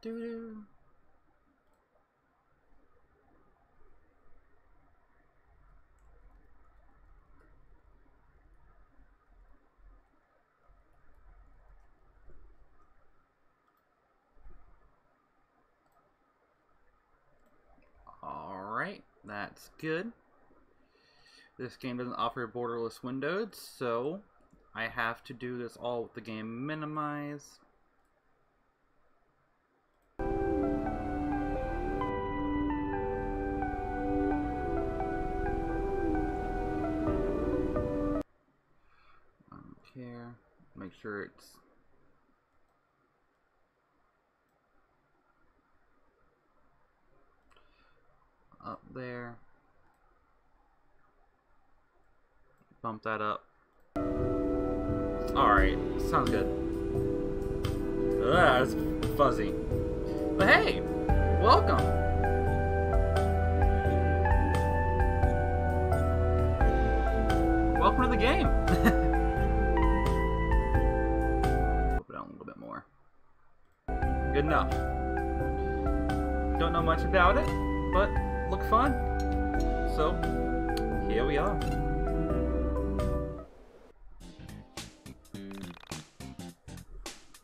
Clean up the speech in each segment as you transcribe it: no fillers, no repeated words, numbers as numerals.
Doo-doo. Alright, that's good. This game doesn't offer borderless windows, so I have to do this all with the game minimized. Here, make sure it's up there. Bump that up. Alright, sounds good. That's fuzzy. But hey, welcome! Welcome to the game! Put it on a little bit more. Good enough. Don't know much about it, but look fun. So, here we are.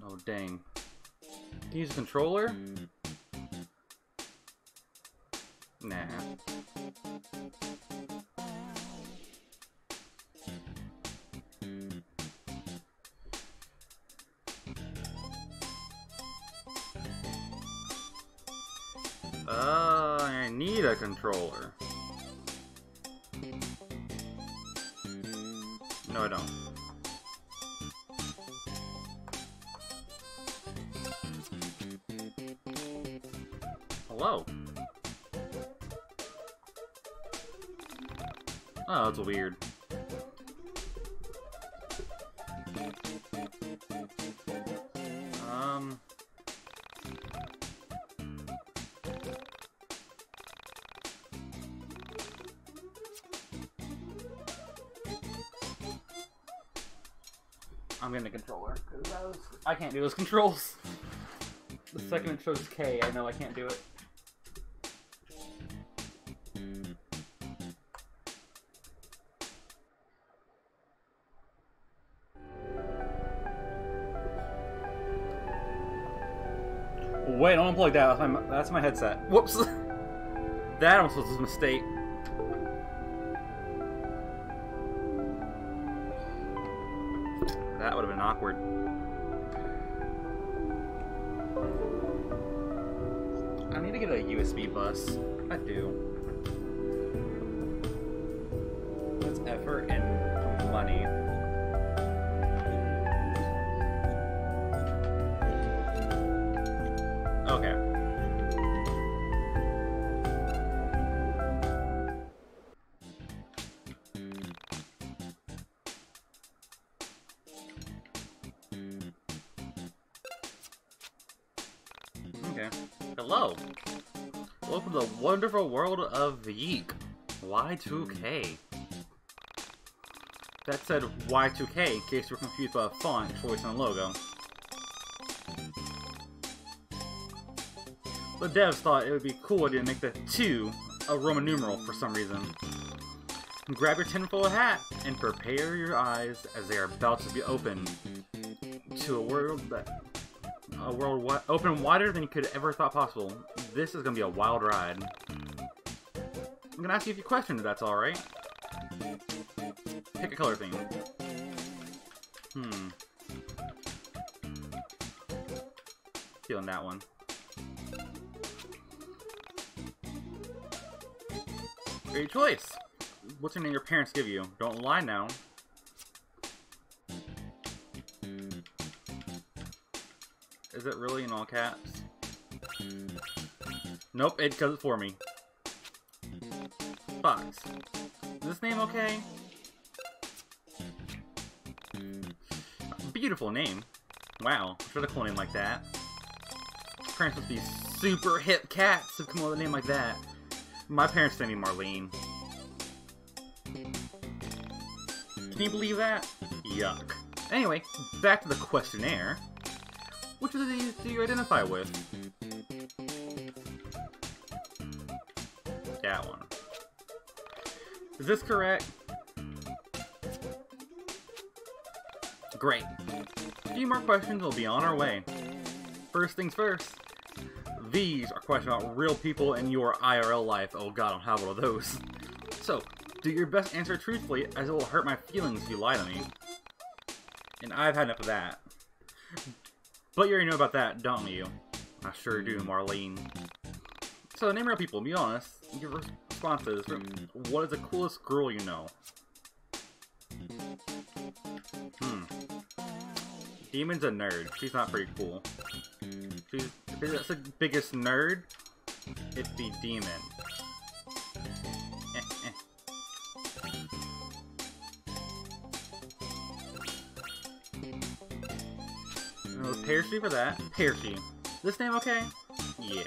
Oh, dang. Can you use a controller? Nah. I need a controller. No, I don't. Hello. Oh, that's weird. I'm getting a controller, because I can't do those controls. The second it shows K, I know I can't do it. Wait, don't unplug that. That's my headset. Whoops! That almost was a mistake. That would have been awkward. I need to get a USB bus. I do. That's effort and money. Okay. Okay. Hello. Welcome to the wonderful world of YIIK. Y2K. That said Y2K in case you're confused by the font choice and logo. The devs thought it would be cool to make the 2 a Roman numeral for some reason. Grab your tinfoil hat and prepare your eyes as they are about to be opened to a world open wider than you could ever thought possible. This is gonna be a wild ride. I'm gonna ask you a few questions if that's alright. Pick a color theme. Feeling that one. Great choice! What's your name your parents give you? Don't lie now. Is it really in all caps? Nope, it does it for me. Fox. Is this name okay? Beautiful name. Wow, should have called a name like that. Parents must be super hip cats to come up with a name like that. My parents named me Marlene. Can you believe that? Yuck. Anyway, back to the questionnaire. Which of these do you identify with? Is this correct? Great. A few more questions will be on our way. First things first. These are questions about real people in your IRL life. Oh god, I don't have one of those. So, do your best answer truthfully, as it will hurt my feelings if you lie to me. And I've had enough of that. But you already know about that, don't you? I sure do, Marlene. So, name real people, be honest. Give responses. What is the coolest girl you know? Demon's a nerd. She's not pretty cool. If that's the biggest nerd, it'd be Demon. Parachute for that. Parachute. This name okay? Yeah.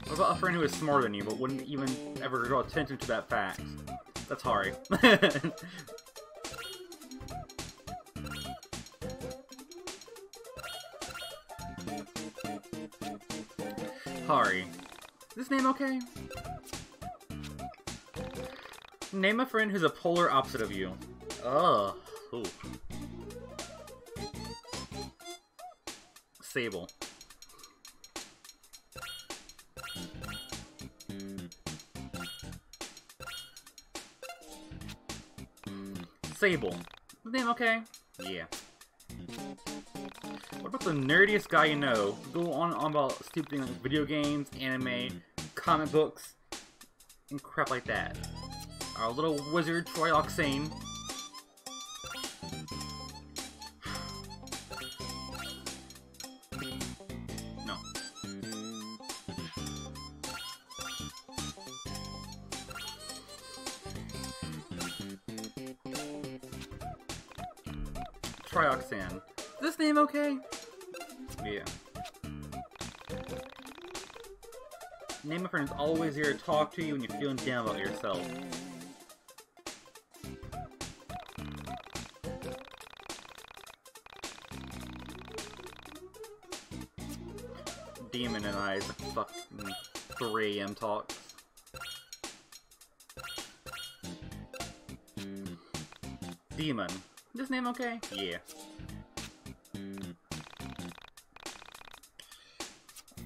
What about a friend who is smarter than you, but wouldn't even ever draw attention to that fact? That's Hari. Hari. This name okay? Name a friend who's a polar opposite of you. Ugh. Ooh. Sable. Sable. Name okay? Yeah. What about the nerdiest guy you know? Go on about stupid things like video games, anime, comic books, and crap like that. Our little wizard, Trioxane. No. Trioxane. Is this name okay? Yeah. Name a friend who's always here to talk to you when you're feeling down about yourself. Demon and I's fucking 3 AM talks. Demon. This name okay? Yeah.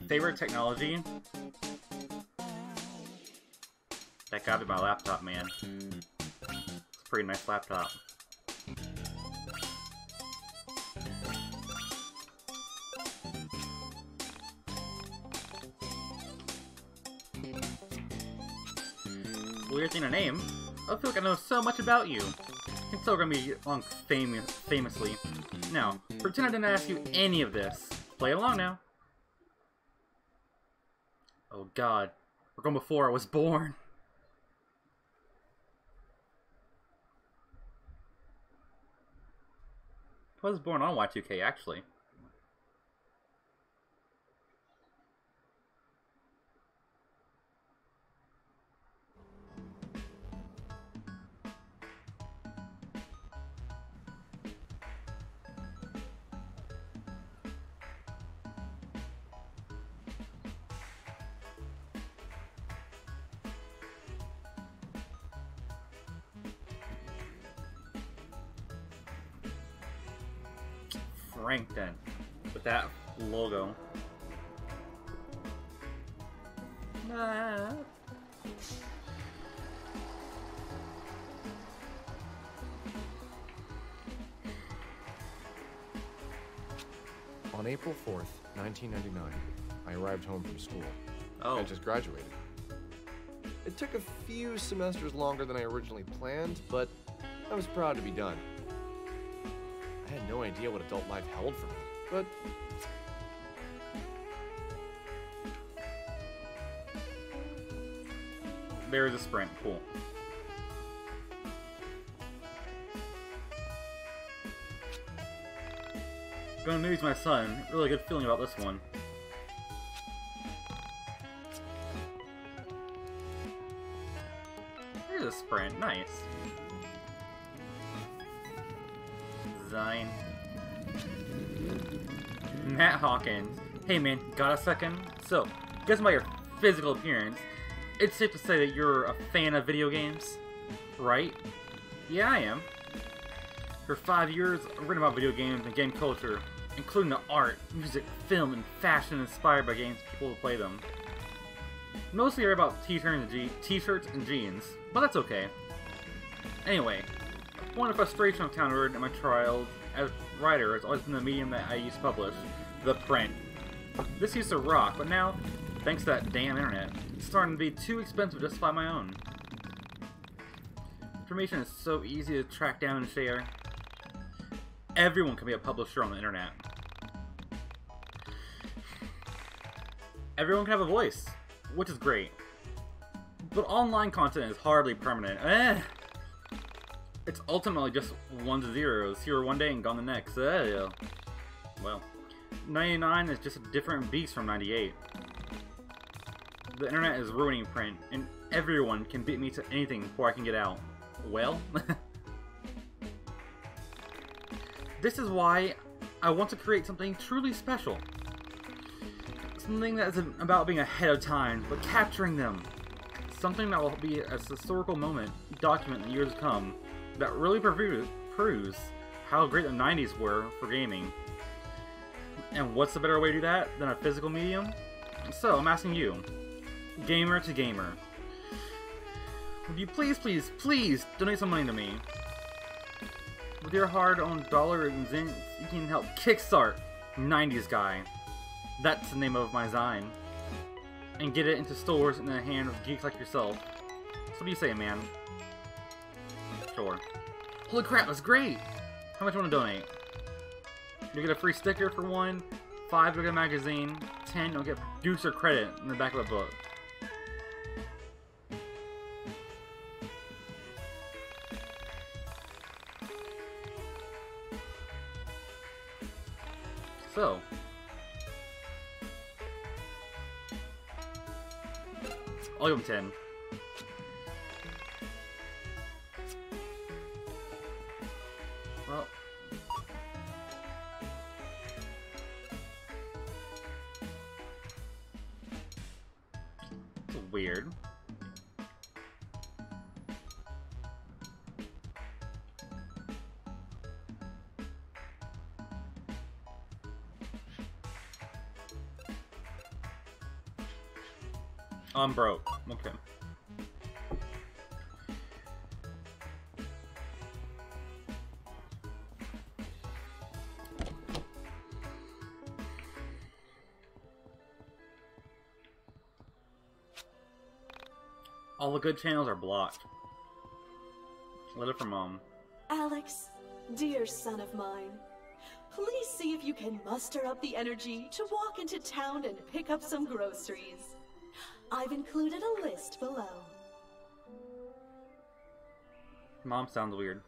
Favorite technology? That gotta be my laptop, man. It's a pretty nice laptop. Weird thing to name. I feel like I know so much about you. I can tell we're gonna be along famously. Now, pretend I didn't ask you any of this. Play along now. Oh god. We're going before I was born. I was born on Y2K, actually. Frankton with that logo. On April 4th, 1999, I arrived home from school. Oh. I just graduated. It took a few semesters longer than I originally planned, but I was proud to be done. I had no idea what adult life held for me, but There's a sprint. Cool. Going to movies with my son. Really good feeling about this one. There's a sprint. Nice. Design. Matt Hawkins. Hey man, got a second? So, guess by your physical appearance, It's safe to say that you're a fan of video games, right? Yeah, I am. For 5 years, I've written about video games and game culture, including the art, music, film, and fashion inspired by games and people who play them. Mostly I write about t-shirts and jeans, but that's okay. Anyway, one of the frustration I've encountered in my trials as a writer has always been the medium that I used to publish, the print. This used to rock, but now, thanks to that damn internet, it's starting to be too expensive to justify my own. Information is so easy to track down and share. Everyone can be a publisher on the internet. Everyone can have a voice, which is great. But online content is hardly permanent. It's ultimately just ones and zeros, here one day and gone the next. Well, 99 is just a different beast from 98. The internet is ruining print, and everyone can beat me to anything before I can get out. Well, this is why I want to create something truly special. Something that isn't about being ahead of time, but capturing them. Something that will be a historical moment, document in years to come, that really proves how great the 90s were for gaming. And what's the better way to do that than a physical medium? So, I'm asking you, gamer to gamer, would you please donate some money to me? With your hard-earned dollars and cents, you can help kickstart 90s Guy. That's the name of my Zine. And get it into stores in the hands of geeks like yourself. So what do you say, man? Sure. Holy crap, that's great! How much do you want to donate? You get a free sticker for 1, 5 you'll get a magazine, 10 you'll get producer credit in the back of a book. So, I'll give him 10. Well, it's weird. I'm broke. Okay. All the good channels are blocked. Letter from Mom. Alex, dear son of mine, please see if you can muster up the energy to walk into town and pick up some groceries. I've included a list below. Mom sounds weird.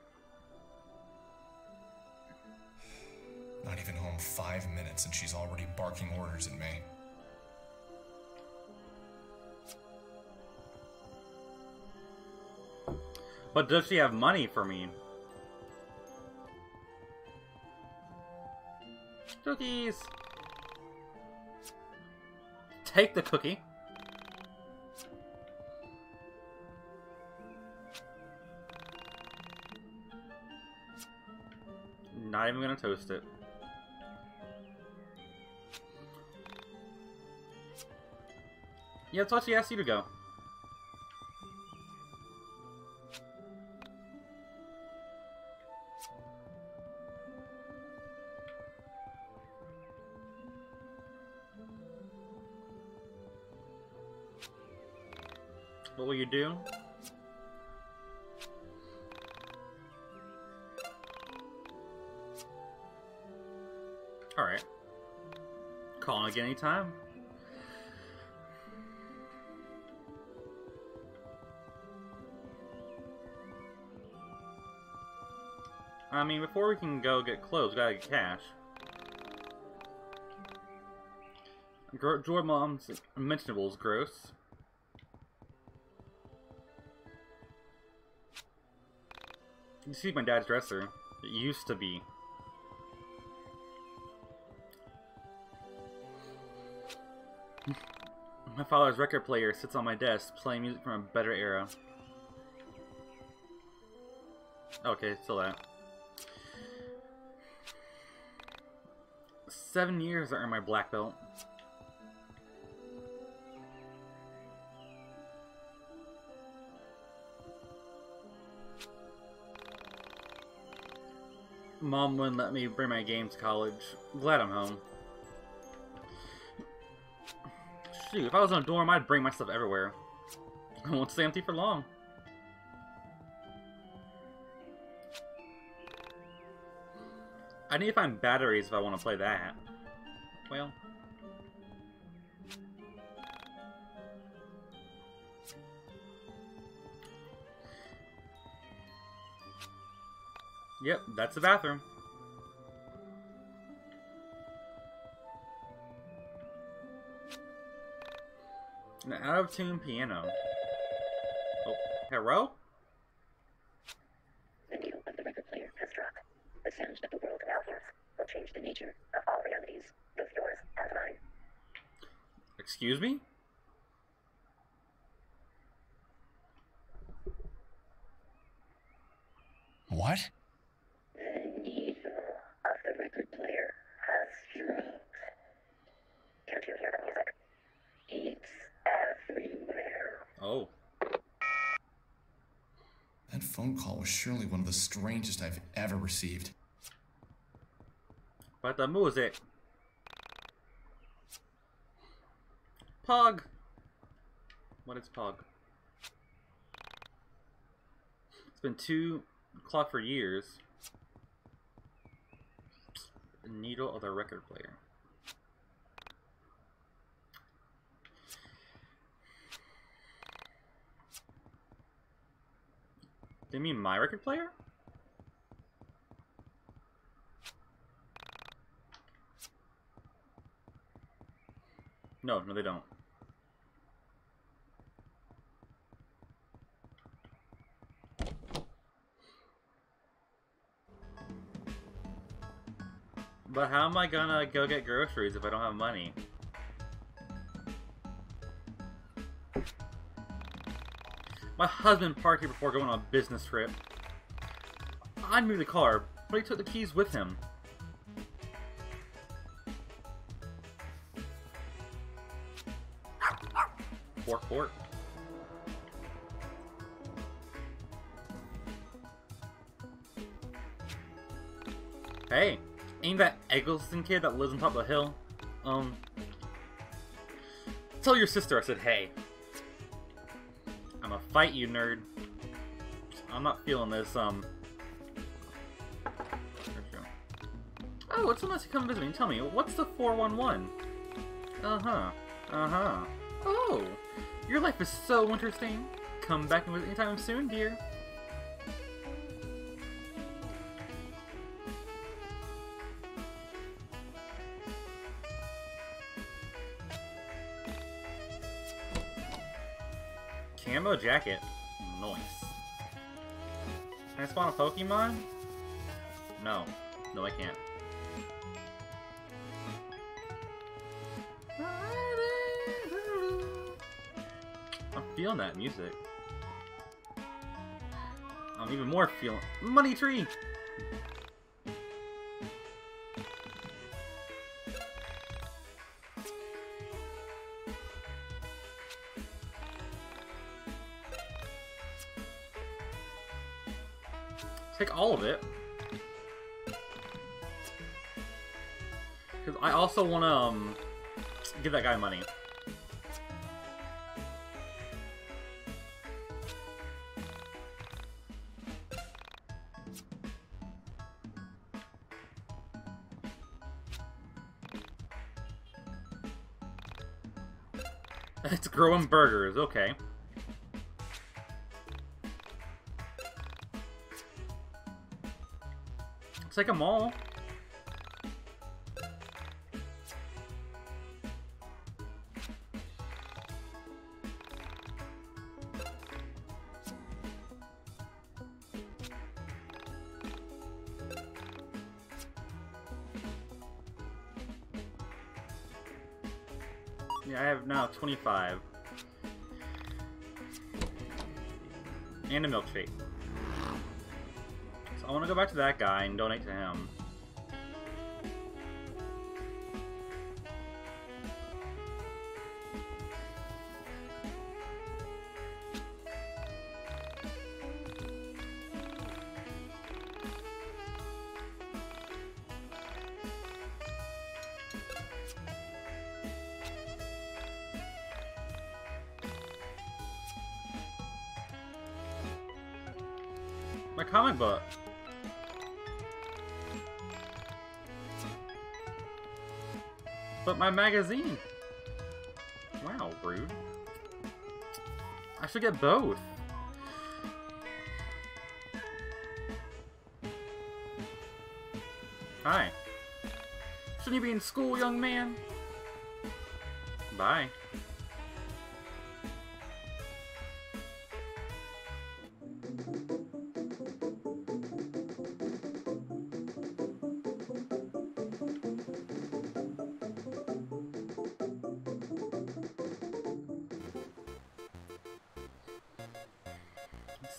Not even home 5 minutes and she's already barking orders at me. But does she have money for me? Cookies! Take the cookie. Not even gonna toast it. Yeah, that's why she asked you to go. What will you do? Alright. Call again anytime. I mean, before we can go get clothes, we gotta get cash. Joy Mom's unmentionables, gross. You see my dad's dresser. It used to be. My father's record player sits on my desk, playing music from a better era. Okay, still that. 7 years I earned my black belt. Mom wouldn't let me bring my games to college. Glad I'm home. Shoot, if I was in a dorm, I'd bring my stuff everywhere. I won't stay empty for long. I need to find batteries if I want to play that. Well. Yep, that's the bathroom. An out-of-tune piano. Oh, hello? The needle of the record player has dropped. The sound that the world now hears will change the nature of all realities, both yours and mine. Excuse me? What? The needle of the record player has dropped. Can't you hear the music? It's everywhere. Oh. That phone call was surely one of the strangest I've ever received. But the music. Pog. What is Pog? It's been 2 o'clock for years. The needle of the record player. Do you mean my record player? No, they don't. But how am I gonna go get groceries if I don't have money? My husband parked here before going on a business trip. I moved the car, but he took the keys with him. Fork, fork. Hey, ain't that Eggleston kid that lives on top of the hill? Tell your sister I said hey. I'm gonna fight you, nerd. I'm not feeling this, Oh, it's so nice to come visit me and tell me, what's the 411? Uh-huh. Uh-huh. Oh, your life is so interesting. Come back and visit anytime soon, dear. Camo jacket. Nice. Can I spawn a Pokemon? No. No, I can't. I'm feeling that music. I'm even more feeling... Money Tree! Take all of it. Because I also want to give that guy money. It's growing burgers, okay. Take them all. Yeah, I have now 25. And a milkshake. So I want to go back to that guy and donate to him. My comic book. But my magazine. Wow, rude. I should get both. Hi. Shouldn't you be in school, young man? Bye.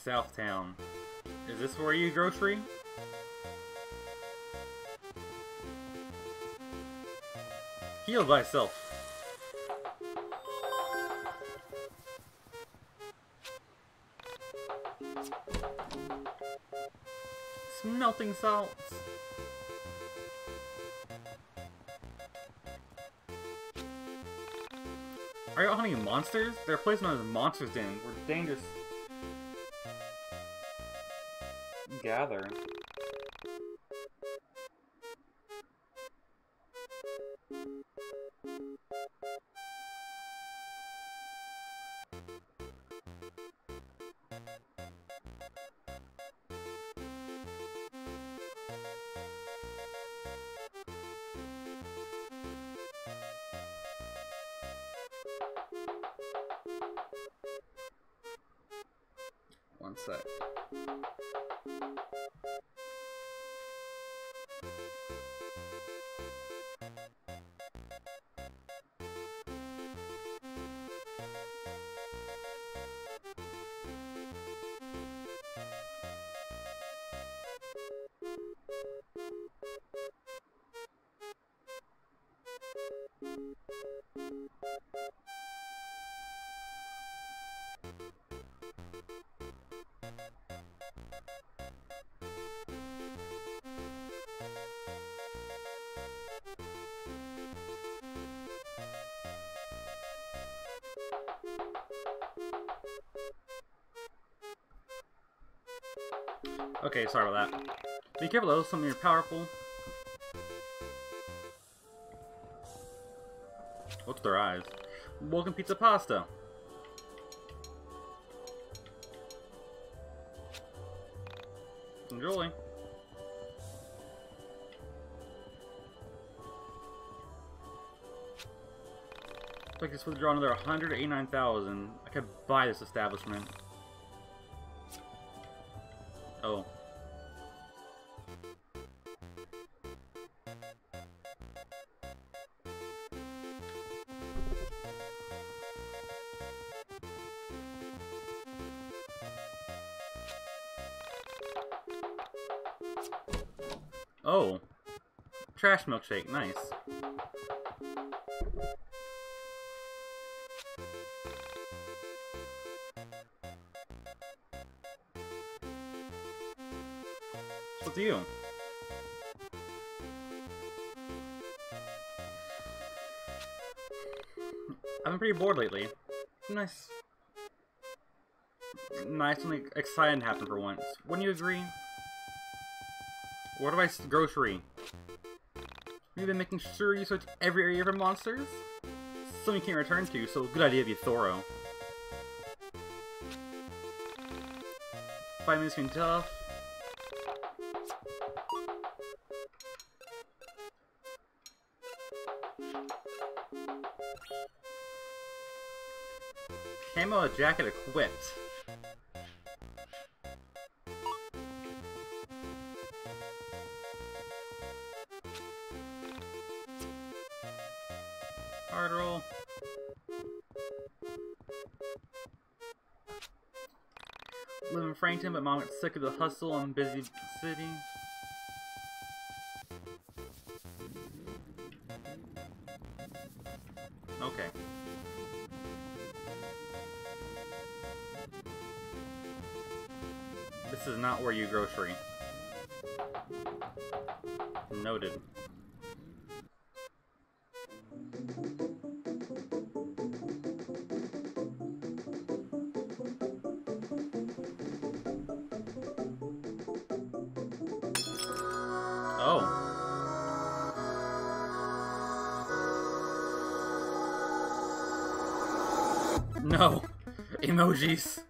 Southtown. Is this where you grocery? Heal thyself. Smelting salts. Are y'all hunting monsters? They're placed known as monsters dens. We're dangerous. Gather. One sec. Okay, sorry about that. Be careful though, some of you are powerful. What's their eyes? Welcome pizza pasta. Enjoy. If I could just withdraw another 189,000, I could buy this establishment. Oh. Oh. Trash milkshake, nice. What's you? I've been pretty bored lately. Nice. Nice, something exciting happened for once. Wouldn't you agree? Where do I grocery? You've been making sure you search every area for monsters? Something you can't return to, so good idea of you, thorough. 5 minutes being tough. Camo jacket equipped. Hard roll. Live in Frankton, but Mom gets sick of the hustle and busy city. Okay. This is not where you grocery. Noted. Oh. No. Emojis.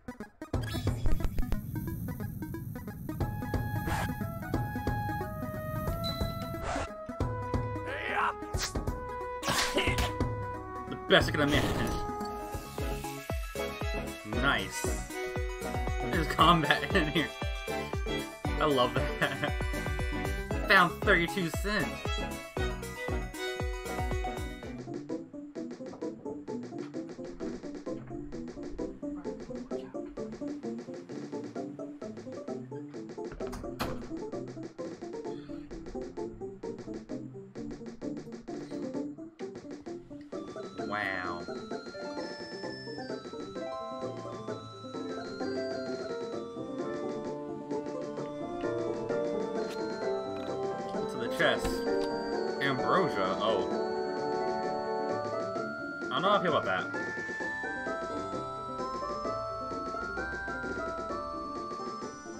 The best I can imagine. Nice. There's combat in here. I love that. Found 32 cents. Wow. To the chest. Ambrosia. Oh. I don't know how I feel about that.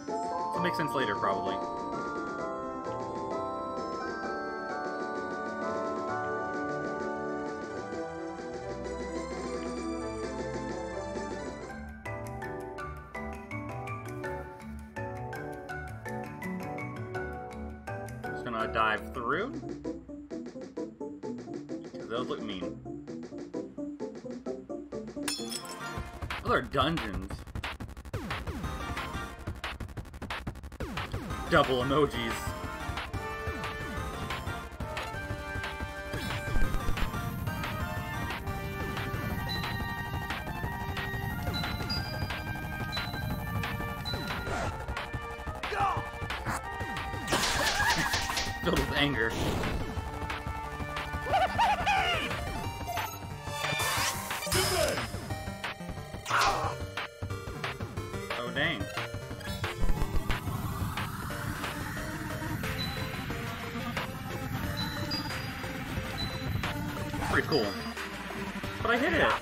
It'll make sense later, probably. Dive through? Because those look mean. Those are dungeons. Double emojis. Filled with anger. Oh dang. Pretty cool. But I hit it!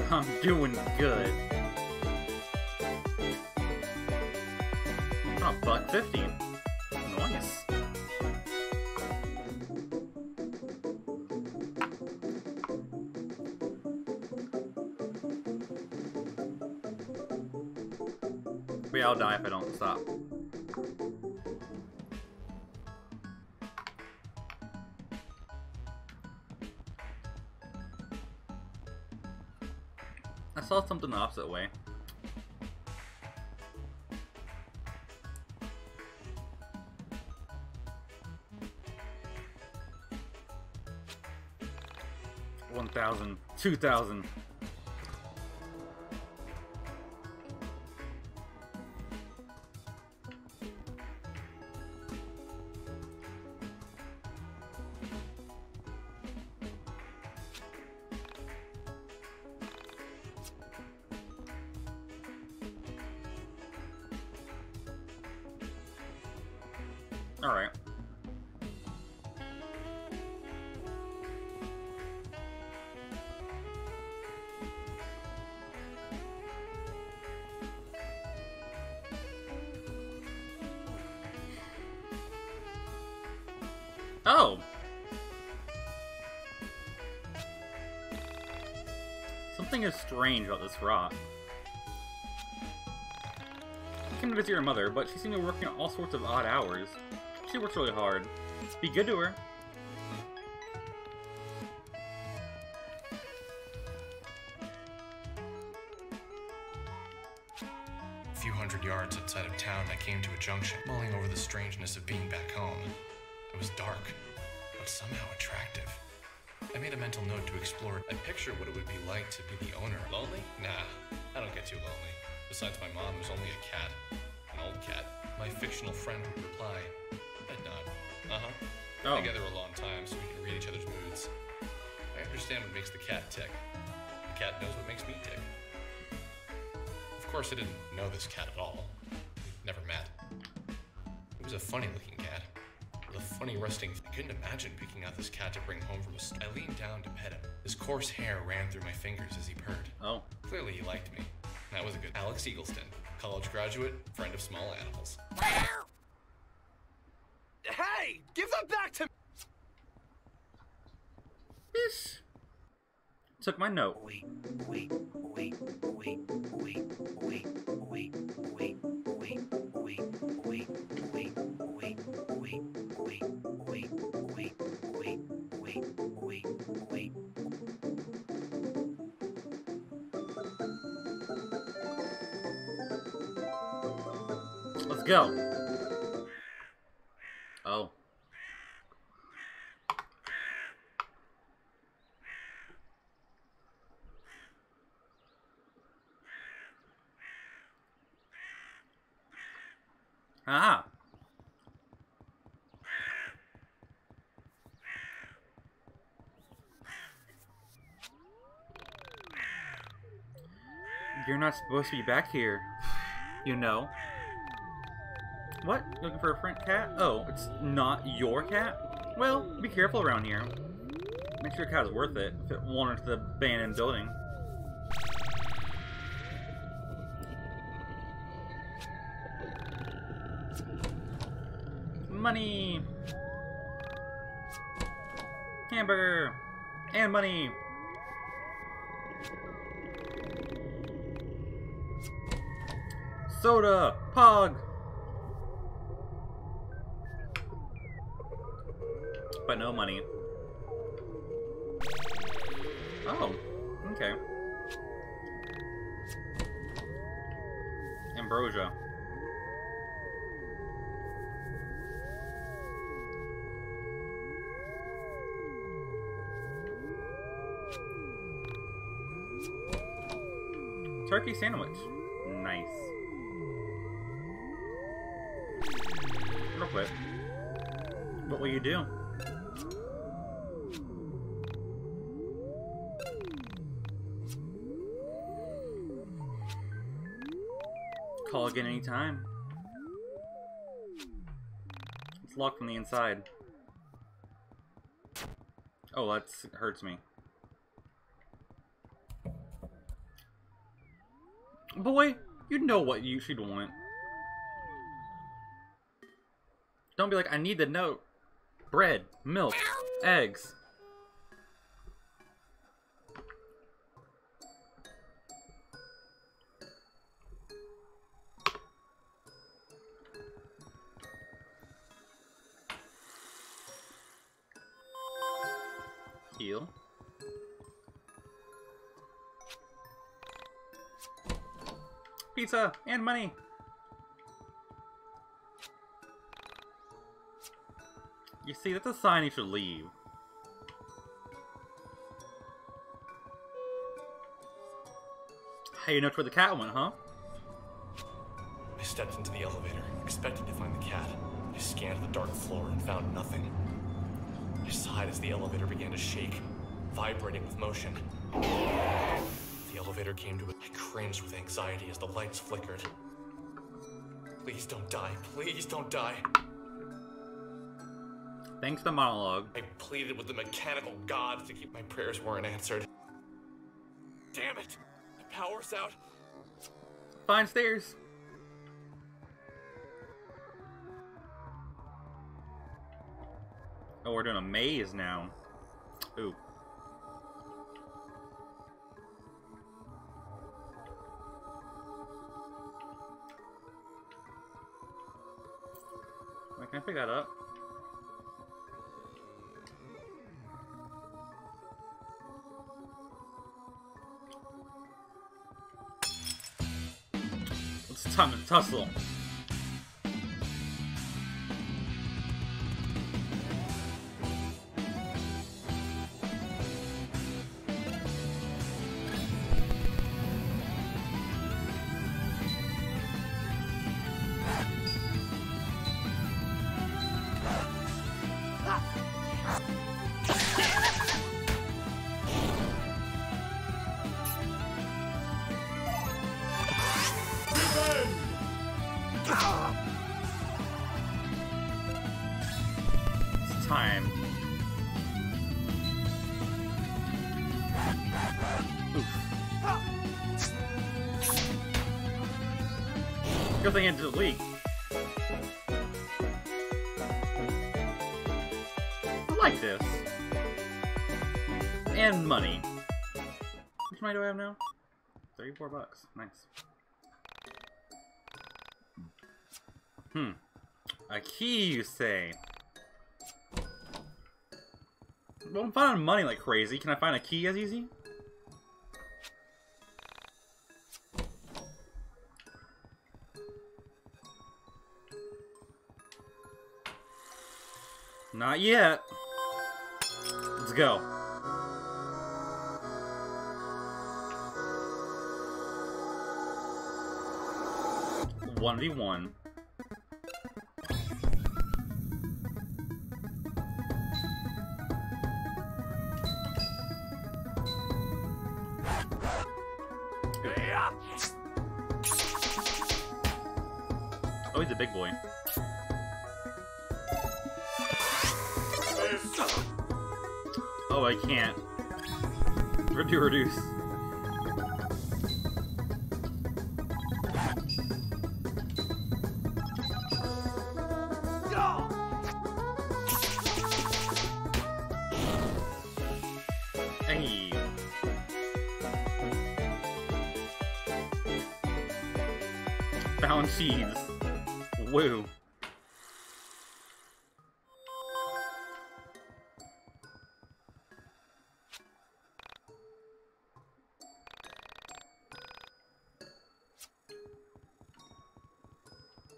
I'm doing good. Oh, $1.50. Nice. But yeah, I'll die if I don't stop. I saw something the opposite way. $1,000, $2,000. All right. Oh! Something is strange about this rock. You came to visit your mother, but she seemed to be working all sorts of odd hours. She works really hard. Be good to her. A few hundred yards outside of town, I came to a junction, mulling over the strangeness of being back home. It was dark, but somehow attractive. I made a mental note to explore it. I pictured what it would be like to be the owner. Lonely? Nah, I don't get too lonely. Besides my mom, there's only a cat. An old cat. My fictional friend would reply, I'd nod. Uh-huh. Oh. Together a long time so we can read each other's moods. I understand what makes the cat tick. The cat knows what makes me tick. Of course, I didn't know this cat at all. We'd never met. It was a funny-looking cat. With a funny resting. I couldn't imagine picking out this cat to bring home from a I leaned down to pet him. His coarse hair ran through my fingers as he purred. Oh. Clearly he liked me. That was a good Alex Eagleston, college graduate, friend of small animals. Hey! Give them back to me! Bish. Took my note. Let's go. Oh. Ah. You're not supposed to be back here, you know. What? Looking for a friend cat? Oh, it's not your cat? Well, be careful around here. Make sure your cat is worth it if it wandered to the abandoned building. Money! Hamburger! And money! Soda! Pog! But no money. Oh, okay. Ambrosia. Turkey sandwich. Nice. Real quick. What will you do? Call again anytime. It's locked from the inside. Oh, that hurts me. Boy, you know what you should want. Don't be like, I need the note. Bread, milk, eggs. Heal. Pizza and money. You see, that's a sign you should leave. How you know where the cat went, huh? I stepped into the elevator, expecting to find the cat. I scanned the dark floor and found nothing. I sighed as the elevator began to shake, vibrating with motion. The elevator came to it. I cringed with anxiety as the lights flickered. Please don't die. Please don't die. Thanks to monologue. I pleaded with the mechanical gods to keep my prayers weren't answered. Damn it! The power's out. Find stairs. Oh, we're doing a maze now. Ooh. Wait, can I pick that up? It's time to tussle. Good thing it didn't leak. I like this. And money. How much money do I have now? 34 bucks. Nice. A key, you say? Well, I'm finding money like crazy. Can I find a key as easy? Not yet. Let's go. One v one. Oh, he's a big boy. Oh, I can't. Reduce. Hey. Found cheese. Woo.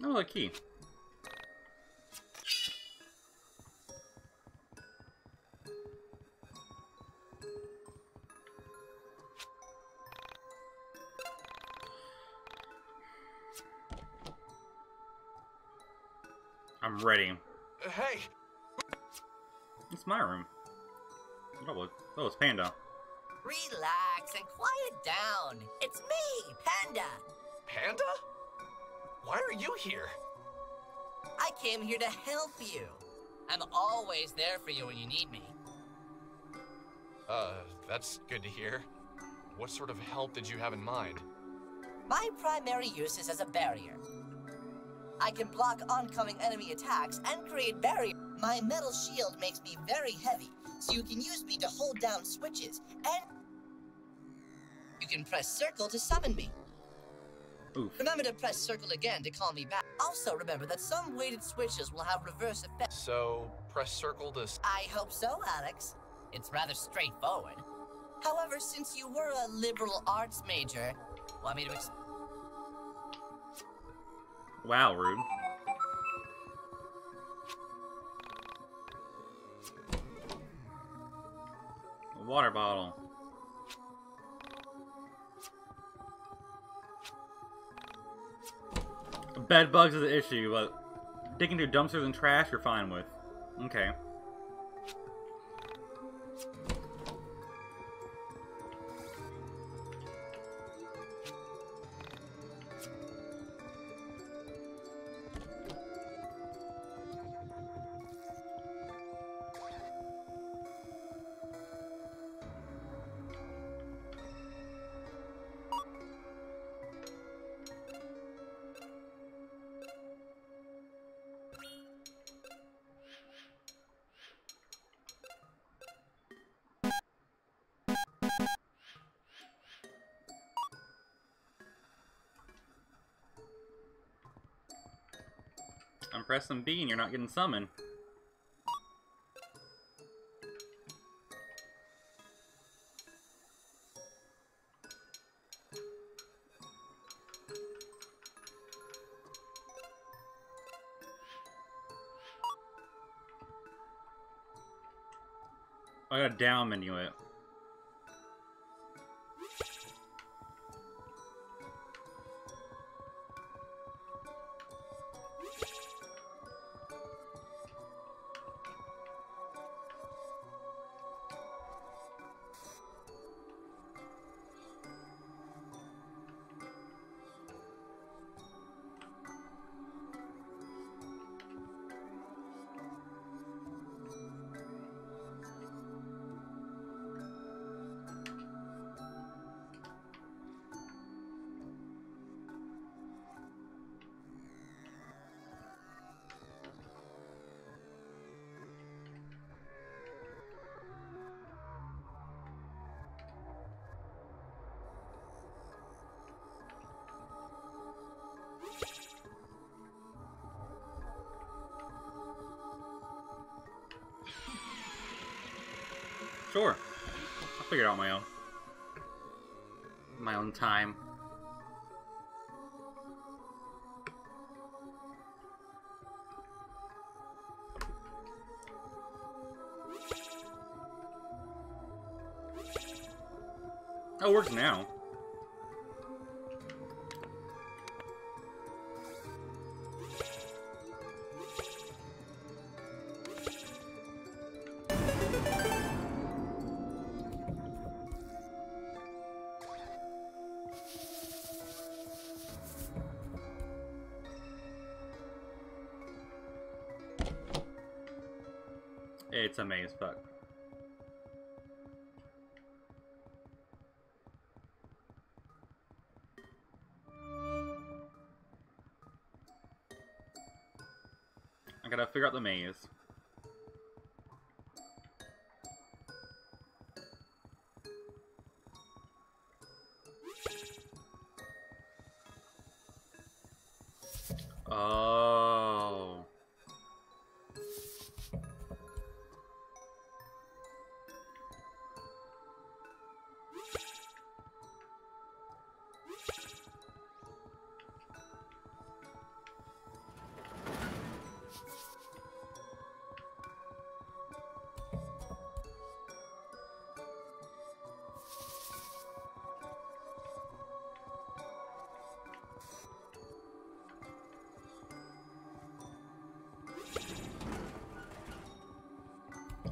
Oh, a key. I'm ready. Hey! It's my room. Oh, it's Panda. Relax and quiet down. It's me, Panda. Panda? Why are you here? I came here to help you. I'm always there for you when you need me. That's good to hear. What sort of help did you have in mind? My primary use is as a barrier. I can block oncoming enemy attacks and create barrier. My metal shield makes me very heavy, so you can use me to hold down switches, and you can press circle to summon me. Oof. Remember to press circle again to call me back. Also remember that some weighted switches will have reverse effects. So, press circle to... I hope so, Alex. It's rather straightforward. However, since you were a liberal arts major, want me to Wow, rude. A water bottle. Bed bugs is an issue, but digging through dumpsters and trash you're fine with. Okay. I'm pressing B and you're not getting summoned. I gotta down menu it. Sure. I'll figure it out on my own. My own time. Oh, it works now. It's a maze, but I gotta figure out the maze. Oh.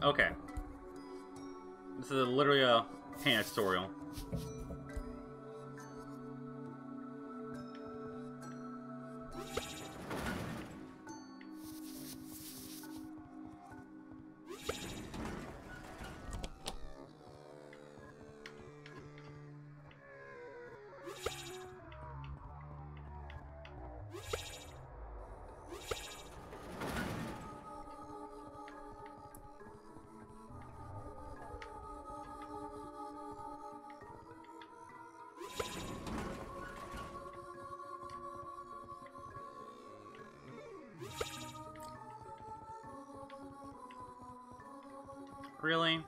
Okay. This is literally a paint tutorial. Really?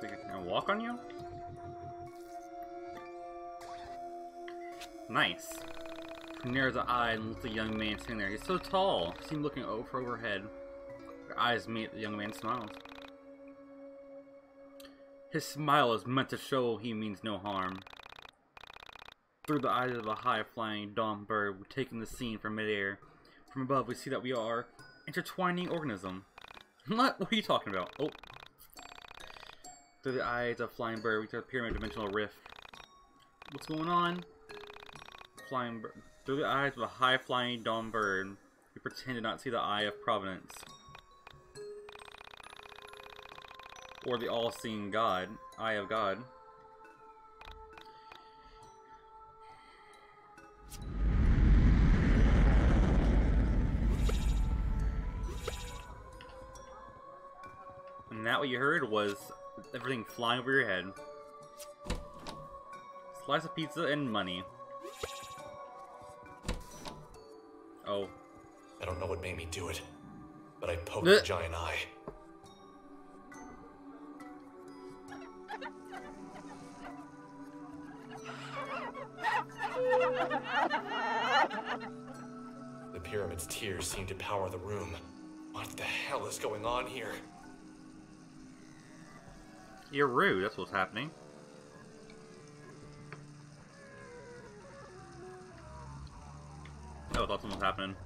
Think I can walk on you? Nice. He narrows an eye and looks at the young man sitting there. He's so tall. See him looking overhead. Their eyes meet. The young man smiles. His smile is meant to show he means no harm. Through the eyes of a high-flying dawn bird, we're taking the scene from midair. From above, we see that we are intertwining organism. What are you talking about? Oh. Through the eyes of a flying bird, we see the pyramid dimensional rift. What's going on? Flying bird. Through the eyes of a high-flying dawn bird, we pretend to not see the Eye of Providence. Or the all-seeing God. Eye of God. And that what you heard was everything flying over your head. Slice of pizza and money. Oh. I don't know what made me do it, but I poked the giant eye. The pyramid's tears seem to power the room. What the hell is going on here? You're rude, that's what's happening. Oh, I thought something was happening.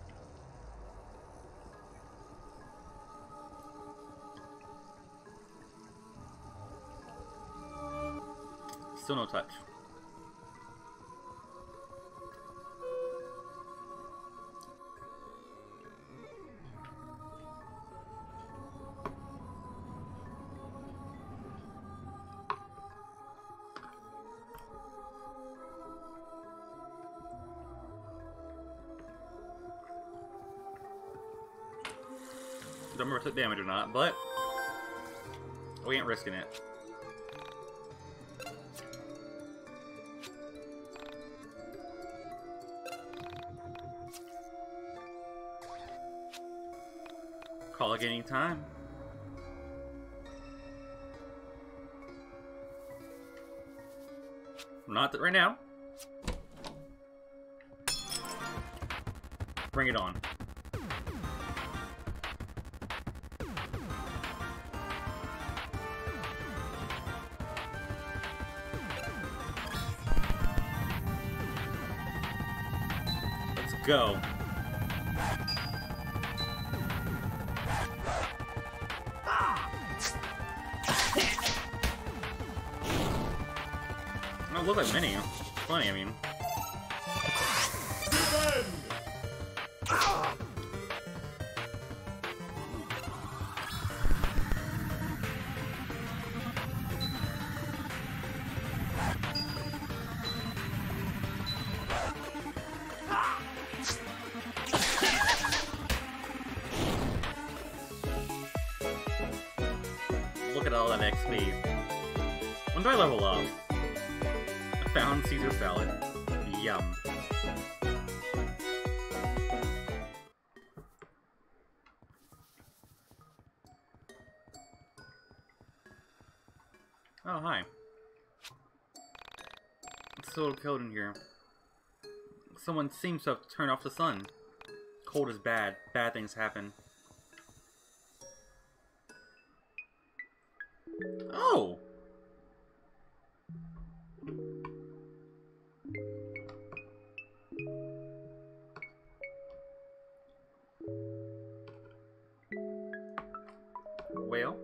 Still no touch. Don't remember if it took damage or not, but we ain't risking it. Call it any time. Not right now. Bring it on. Let's go. It looks like many. Funny, I mean. Look at all that XP. When do I level up? Found Caesar salad. Yum. Oh, hi. It's so cold in here. Someone seems to have turned off the sun. Cold is bad. Bad things happen. Oh! Well,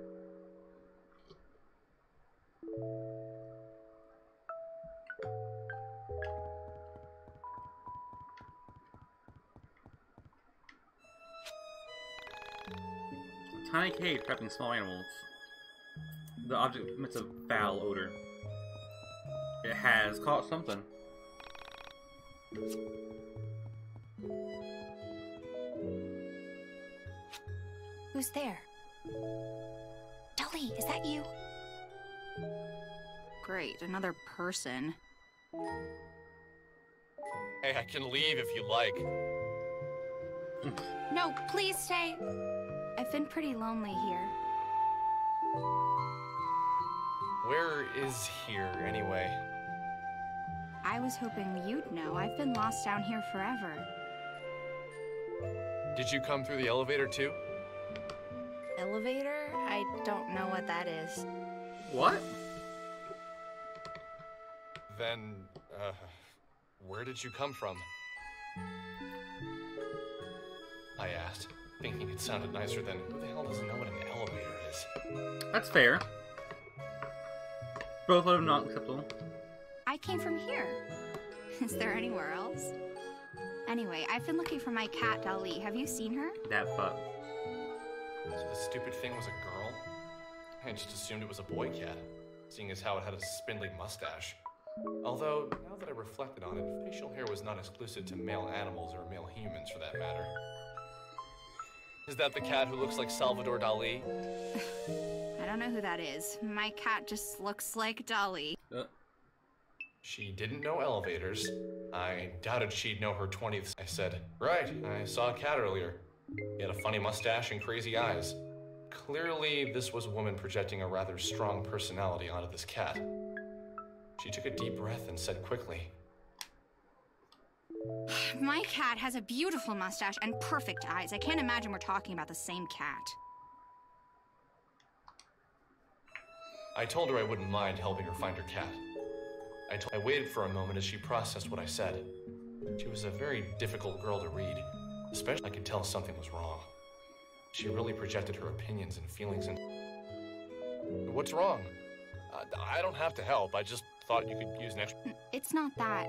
tiny cave trapped in small animals. The object emits a foul odor. It has caught something. Who's there? Dolly, is that you? Great, another person. Hey, I can leave if you like. No, please stay. I've been pretty lonely here. Where is here, anyway? I was hoping you'd know. I've been lost down here forever. Did you come through the elevator, too? Elevator? I don't know what that is. What? Then, where did you come from? I asked, thinking it sounded nicer than, who the hell doesn't know what an elevator is? That's fair. Both of them not acceptable. I came from here. Is there anywhere else? Anyway, I've been looking for my cat, Dolly. Have you seen her? That fuck. So the stupid thing was a girl? I just assumed it was a boy cat, seeing as how it had a spindly mustache. Although, now that I reflected on it, facial hair was not exclusive to male animals or male humans for that matter. Is that the cat who looks like Salvador Dali? I don't know who that is. My cat just looks like Dolly. She didn't know elevators. I doubted she'd know her 20th. I said, right, I saw a cat earlier. He had a funny mustache and crazy eyes. Clearly, this was a woman projecting a rather strong personality onto this cat. She took a deep breath and said quickly, My cat has a beautiful mustache and perfect eyes. I can't imagine we're talking about the same cat. I told her I wouldn't mind helping her find her cat. I waited for a moment as she processed what I said. She was a very difficult girl to read, especially I could tell something was wrong. She really projected her opinions and feelings and... What's wrong? I don't have to help. I just thought you could use an extra... It's not that.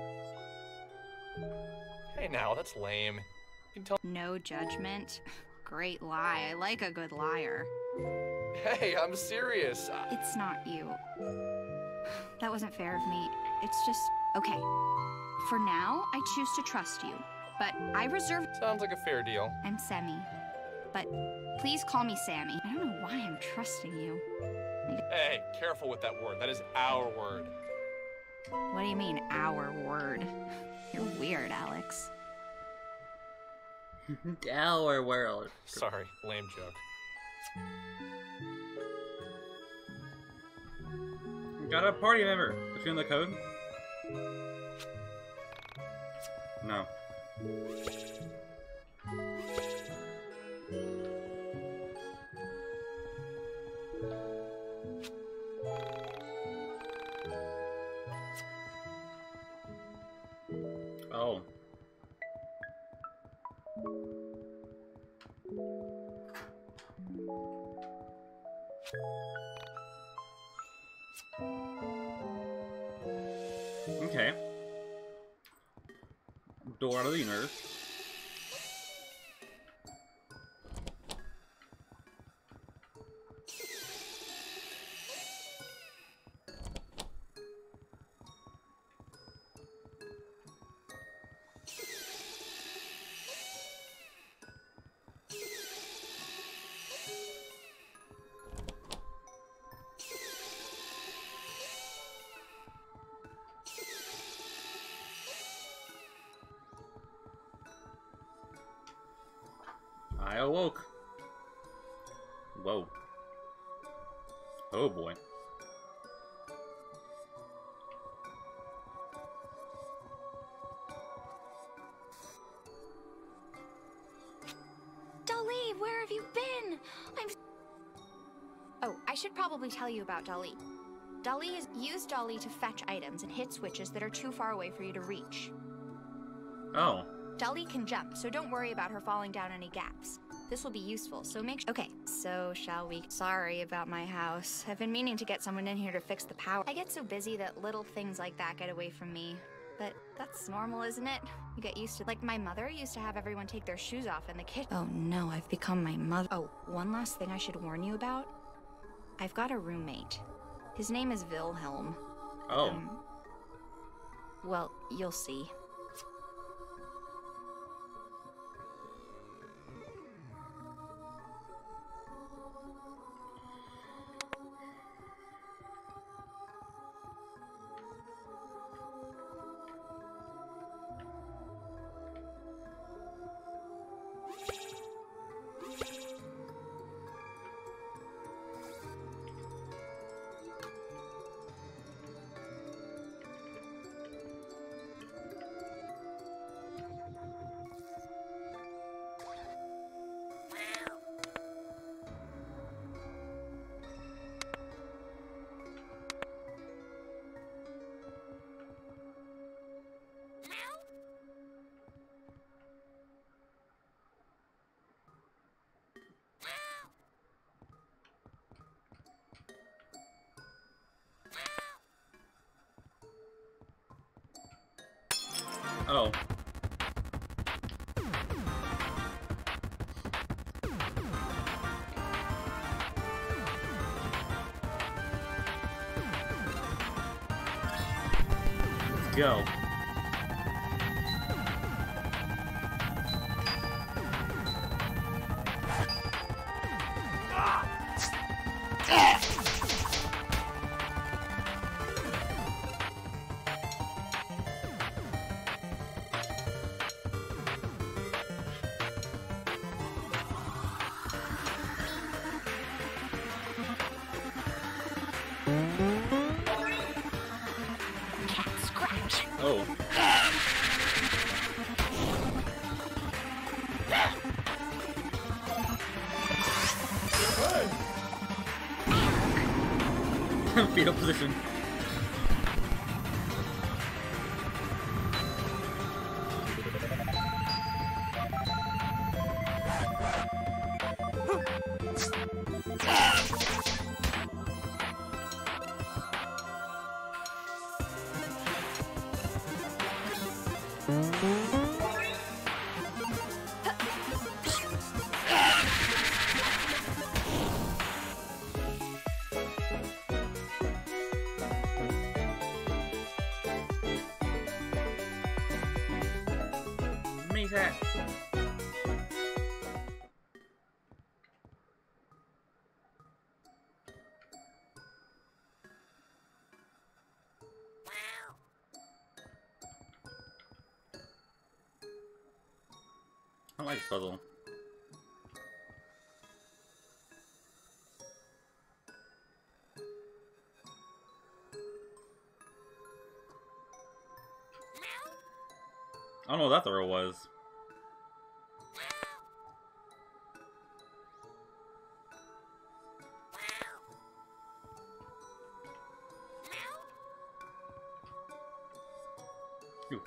Hey now, that's lame. You can tell... No judgment. Great lie. I like a good liar. Hey, I'm serious. It's not you. That wasn't fair of me. It's just... Okay. For now, I choose to trust you. But I reserve... Sounds like a fair deal. I'm Semi. but please call me Sammy. I don't know why I'm trusting you. Hey, careful with that word. That is our word. What do you mean, our word? You're weird, Alex. Our world. Sorry, lame joke. Got a party member. Did you in the code? No. Oh. Okay. Door out of the universe. I awoke. Whoa. Oh boy. Dolly, where have you been? Oh, I should probably tell you about Dolly. Use Dolly to fetch items and hit switches that are too far away for you to reach. Oh. Dolly can jump, so don't worry about her falling down any gaps. This will be useful, so make sure. Okay, so shall we? Sorry about my house. I've been meaning to get someone in here to fix the power. I get so busy that little things like that get away from me. But that's normal, isn't it? You get used to. Like, my mother used to have everyone take their shoes off in the kitchen. Oh no, I've become my mother. Oh, one last thing I should warn you about. I've got a roommate. His name is Wilhelm. Oh. Well, you'll see. Oh. Let's go. Oh. Fetal position. I like this puzzle. I don't know what that throw was. Ooh.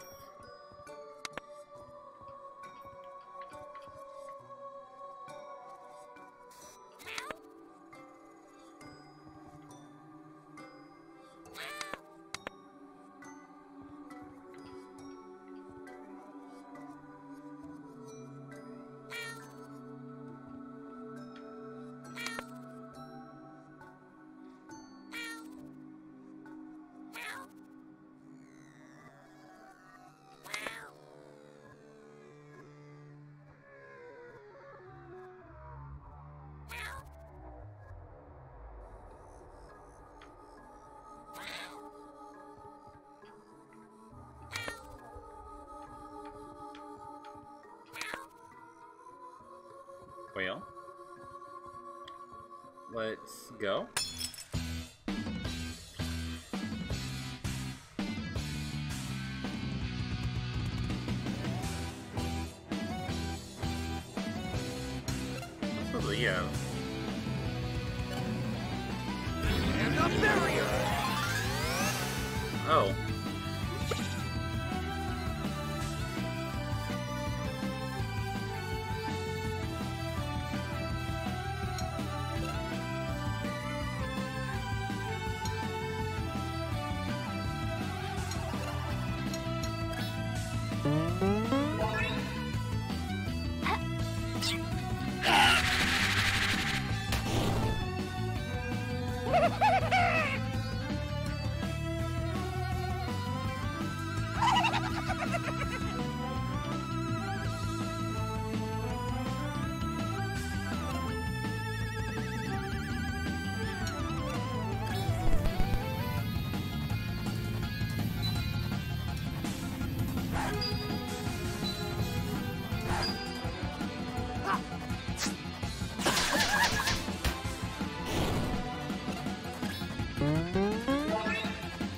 Well, let's go. What's the yeah? And a barrier. Oh.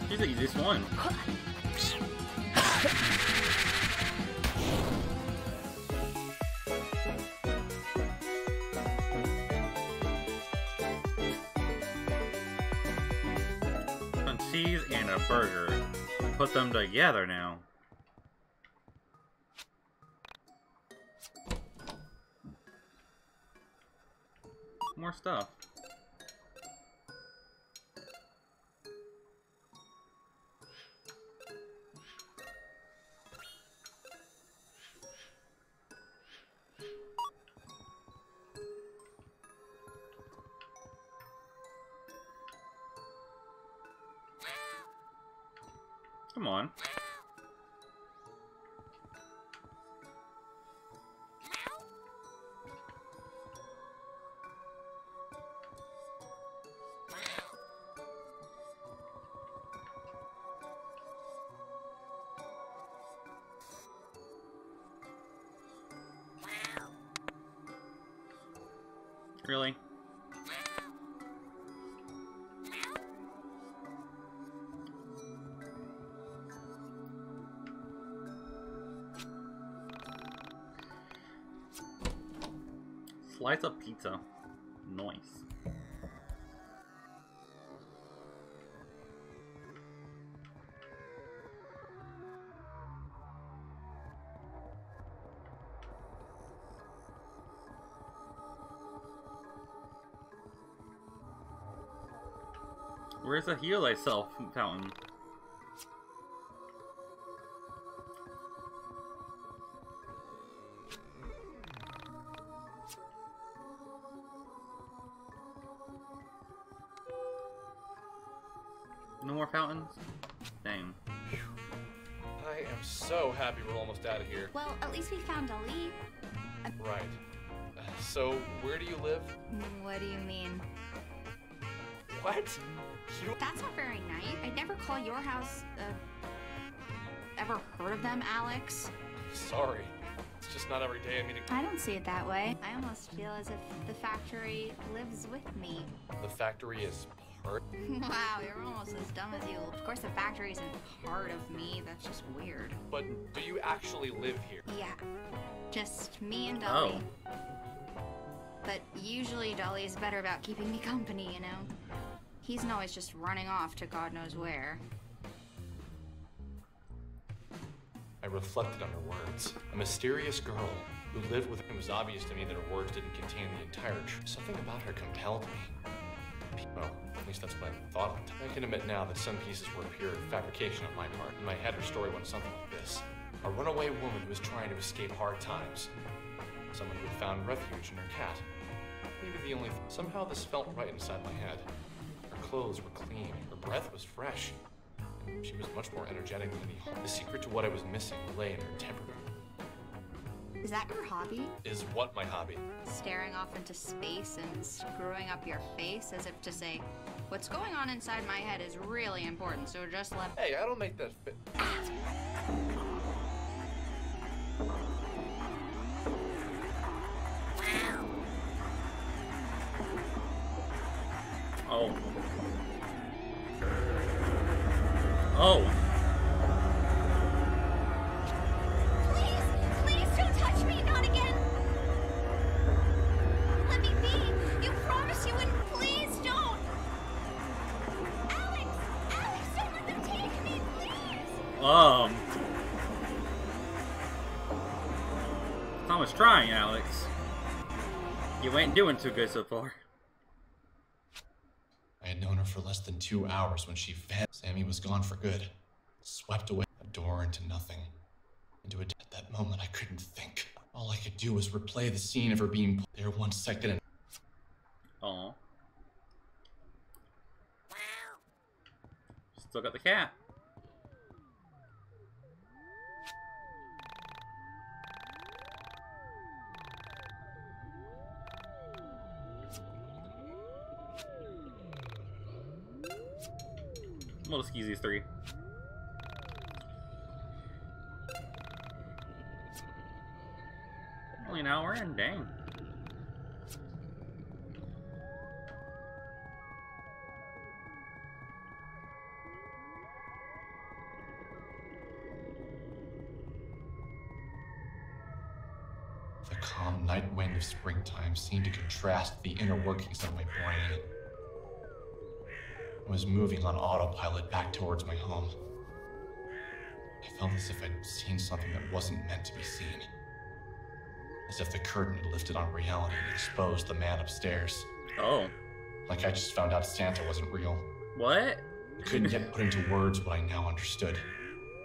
He's the easiest one. Some cheese and a burger. Put them together now. More stuff. Come on. Really? Slice of pizza. Nice. Where's the heal thyself fountain? No more fountains? Dang. I am so happy we're almost out of here. Well, at least we found a lead. Right. So, where do you live? What do you mean? What? You don't... That's not very nice. I'd never call your house, ever heard of them, Alex? Sorry. It's just not every day I meet a... I don't see it that way. I almost feel as if the factory lives with me. The factory is part... Wow, you're almost as dumb as you. Of course the factory isn't part of me. That's just weird. But do you actually live here? Yeah. Just me and Dolly. Oh. But usually Dolly's better about keeping me company, you know? He's not always just running off to God knows where. I reflected on her words. A mysterious girl who lived with him. It was obvious to me that her words didn't contain the entire truth. Something about her compelled me. Well, at least that's what I thought at the time. I can admit now that some pieces were pure fabrication on my part. In my head, her story went something like this. A runaway woman who was trying to escape hard times. Someone who had found refuge in her cat. Maybe the only thing. Somehow this felt right inside my head. Her clothes were clean. Her breath was fresh. And she was much more energetic than any home. The secret to what I was missing lay in her temperament. Is that your hobby? Is what my hobby? Staring off into space and screwing up your face as if to say, what's going on inside my head is really important, so just let... Hey, I don't make that fit. Oh. Oh. Please, please don't touch me, not again. Let me be. You promised you wouldn't. Please don't. Alex, Alex, don't let them take me, please. Thomas trying, Alex. You ain't doing too good so far. I had known her for less than 2 hours when she vanished. Sammy was gone for good. Swept away a door into nothing. Into a... At that moment, I couldn't think. All I could do was replay the scene of her being put there 1 second and... Aw. Still got the cat. We'll just use these 3. Only an hour in, dang. The calm night wind of springtime seemed to contrast the inner workings of my brain. I was moving on autopilot back towards my home. I felt as if I'd seen something that wasn't meant to be seen. As if the curtain had lifted on reality and exposed the man upstairs. Oh. Like I just found out Santa wasn't real. What? I couldn't yet put into words what I now understood.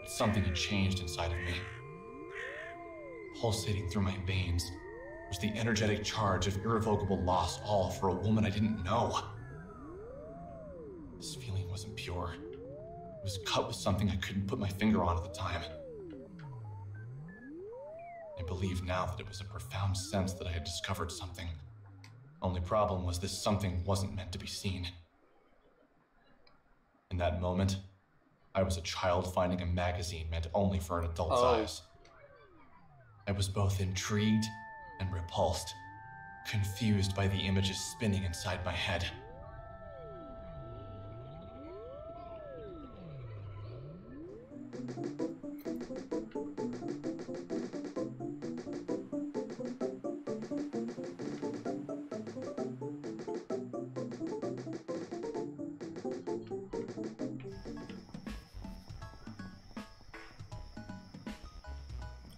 But something had changed inside of me. Pulsating through my veins was the energetic charge of irrevocable loss, all for a woman I didn't know. This feeling wasn't pure. It was cut with something I couldn't put my finger on at the time. I believe now that it was a profound sense that I had discovered something. Only problem was this something wasn't meant to be seen. In that moment, I was a child finding a magazine meant only for an adult's eyes. I was both intrigued and repulsed, confused by the images spinning inside my head.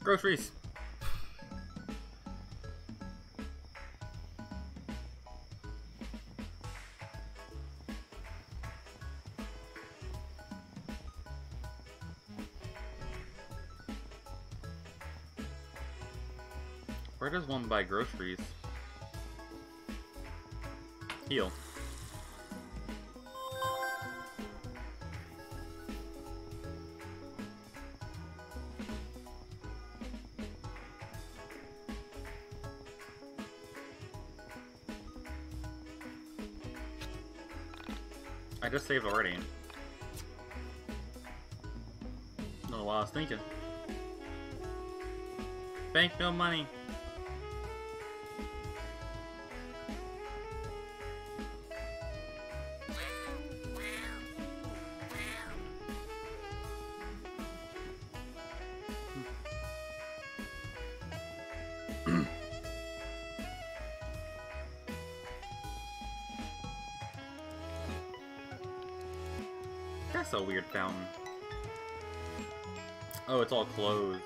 Groceries. Where does one buy groceries? Heal. I just saved already. I don't know what I was thinking. Bank no money. That's a weird fountain. Oh, it's all closed.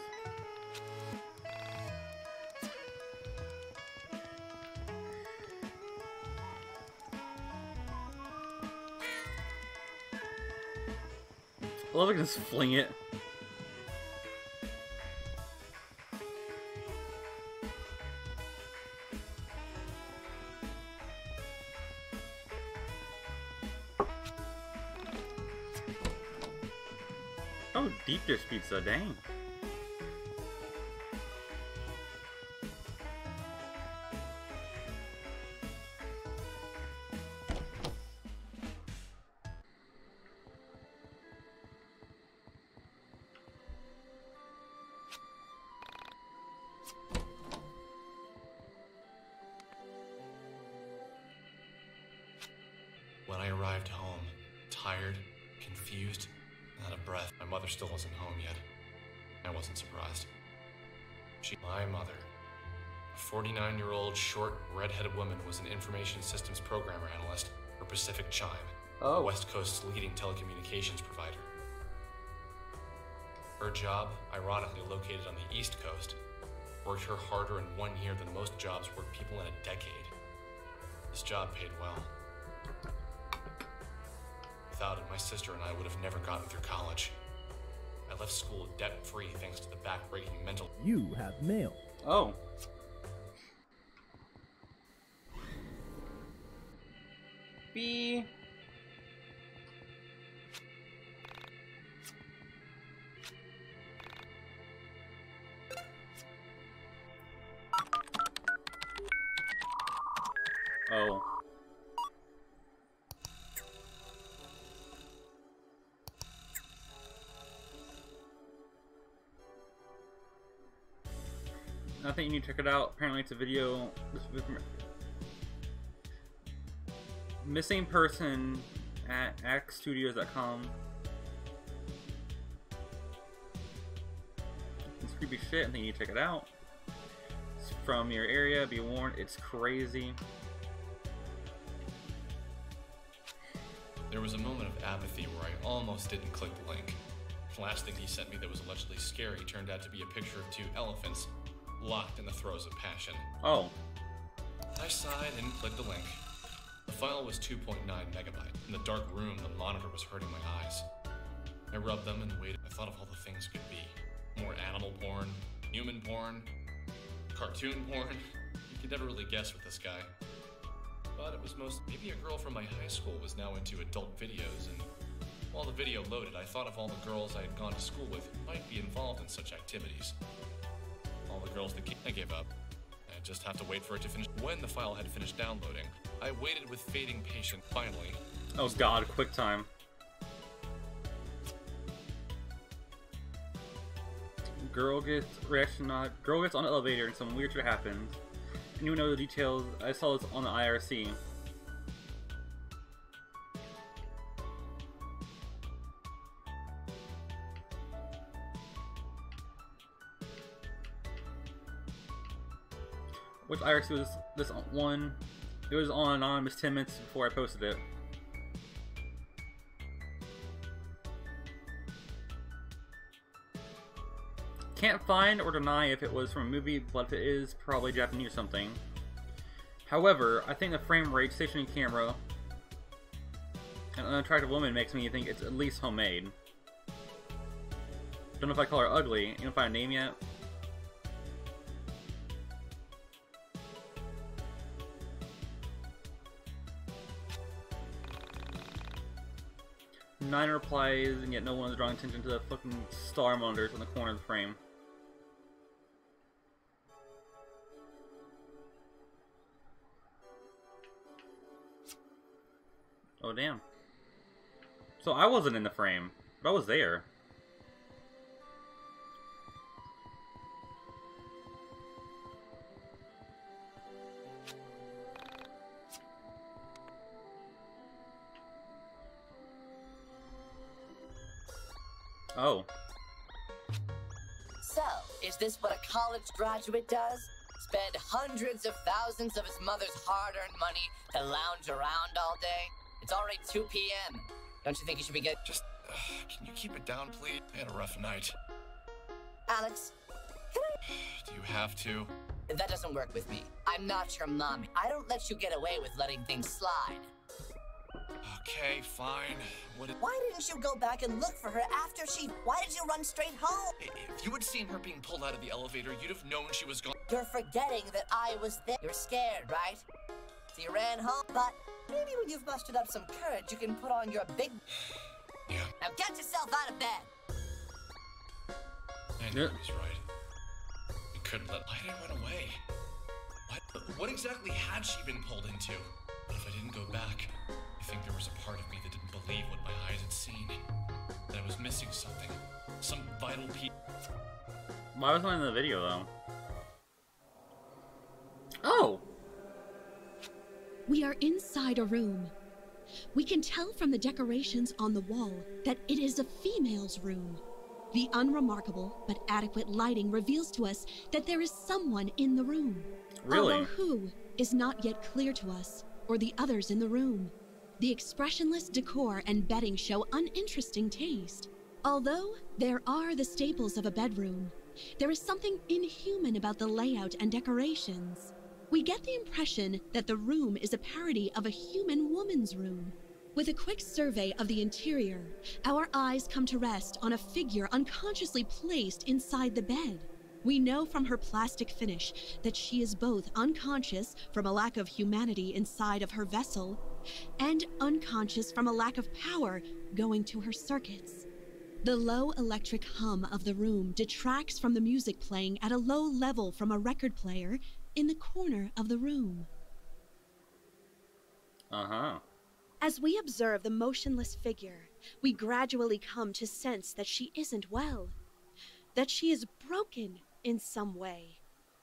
I love I can just fling it. Oh, deep dish pizza, dang. When I arrived home, tired, confused, and out of breath, my mother still wasn't home yet. I wasn't surprised. My mother, a 49-year-old, short, red-headed woman, was an information systems programmer analyst for Pacific Chime, the West Coast's leading telecommunications provider. Her job, ironically located on the East Coast, worked her harder in 1 year than most jobs work people in a decade. This job paid well. Without it, my sister and I would have never gotten through college. I left school debt-free thanks to the back-breaking mental... You have mail. Oh. B. Oh. I think you need to check it out. Apparently it's a video. Missing person at axstudios.com. It's creepy shit. I think you need to check it out. It's from your area. Be warned, it's crazy. There was a moment of apathy where I almost didn't click the link. The last thing he sent me that was allegedly scary turned out to be a picture of 2 elephants locked in the throes of passion. Oh. I sighed and clicked the link. The file was 2.9 megabyte. In the dark room, the monitor was hurting my eyes. I rubbed them and waited. I thought of all the things could be. More animal porn, human porn, cartoon porn. You could never really guess with this guy. But it was maybe a girl from my high school was now into adult videos, and while the video loaded, I thought of all the girls I had gone to school with who might be involved in such activities. All the girls that I gave up. I just have to wait for it to finish. When the file had finished downloading, I waited with fading patience. Finally. Oh god, quick time. Girl gets on the elevator and some weird shit happens. Anyone know the details? I saw this on the IRC. Which IRC was this one? It was on Anonymous 10 minutes before I posted it. Can't find or deny if it was from a movie, but if it is, probably Japanese or something. However, I think the frame rate, stationary camera, and an unattractive woman makes me think it's at least homemade. Don't know if I call her ugly. You don't find a name yet? Nine replies, and yet no one is drawing attention to the fucking star monitors on the corner of the frame. Oh, damn. So I wasn't in the frame, but I was there. Oh. So, is this what a college graduate does? Spend hundreds of thousands of his mother's hard-earned money to lounge around all day? It's already 2 p.m. Don't you think you should be getting... Just, can you keep it down, please? I had a rough night. Alex, can I... Do you have to? That doesn't work with me. I'm not your mommy. I don't let you get away with letting things slide. Okay, fine. Why didn't you go back and look for her after she... Why did you run straight home? If you had seen her being pulled out of the elevator, you'd have known she was gone. You're forgetting that I was there. You're scared, right? So you ran home, but maybe when you've mustered up some courage, you can put on your big... Yeah. Now get yourself out of bed! I knew he was right. We couldn't let... Why did I run away? What exactly had she been pulled into? But if I didn't go back, I think there was a part of me that didn't believe what my eyes had seen. That I was missing something. Some vital piece. Why was I in the video, though? Oh! We are inside a room. We can tell from the decorations on the wall that it is a female's room. The unremarkable but adequate lighting reveals to us that there is someone in the room. Really? Although who is not yet clear to us, or the others in the room. The expressionless decor and bedding show uninteresting taste. Although there are the staples of a bedroom, there is something inhuman about the layout and decorations. We get the impression that the room is a parody of a human woman's room. With a quick survey of the interior, our eyes come to rest on a figure unconsciously placed inside the bed. We know from her plastic finish that she is both unconscious from a lack of humanity inside of her vessel and unconscious from a lack of power going to her circuits. The low electric hum of the room detracts from the music playing at a low level from a record player in the corner of the room. Uh-huh. As we observe the motionless figure, we gradually come to sense that she isn't well, that she is broken in some way.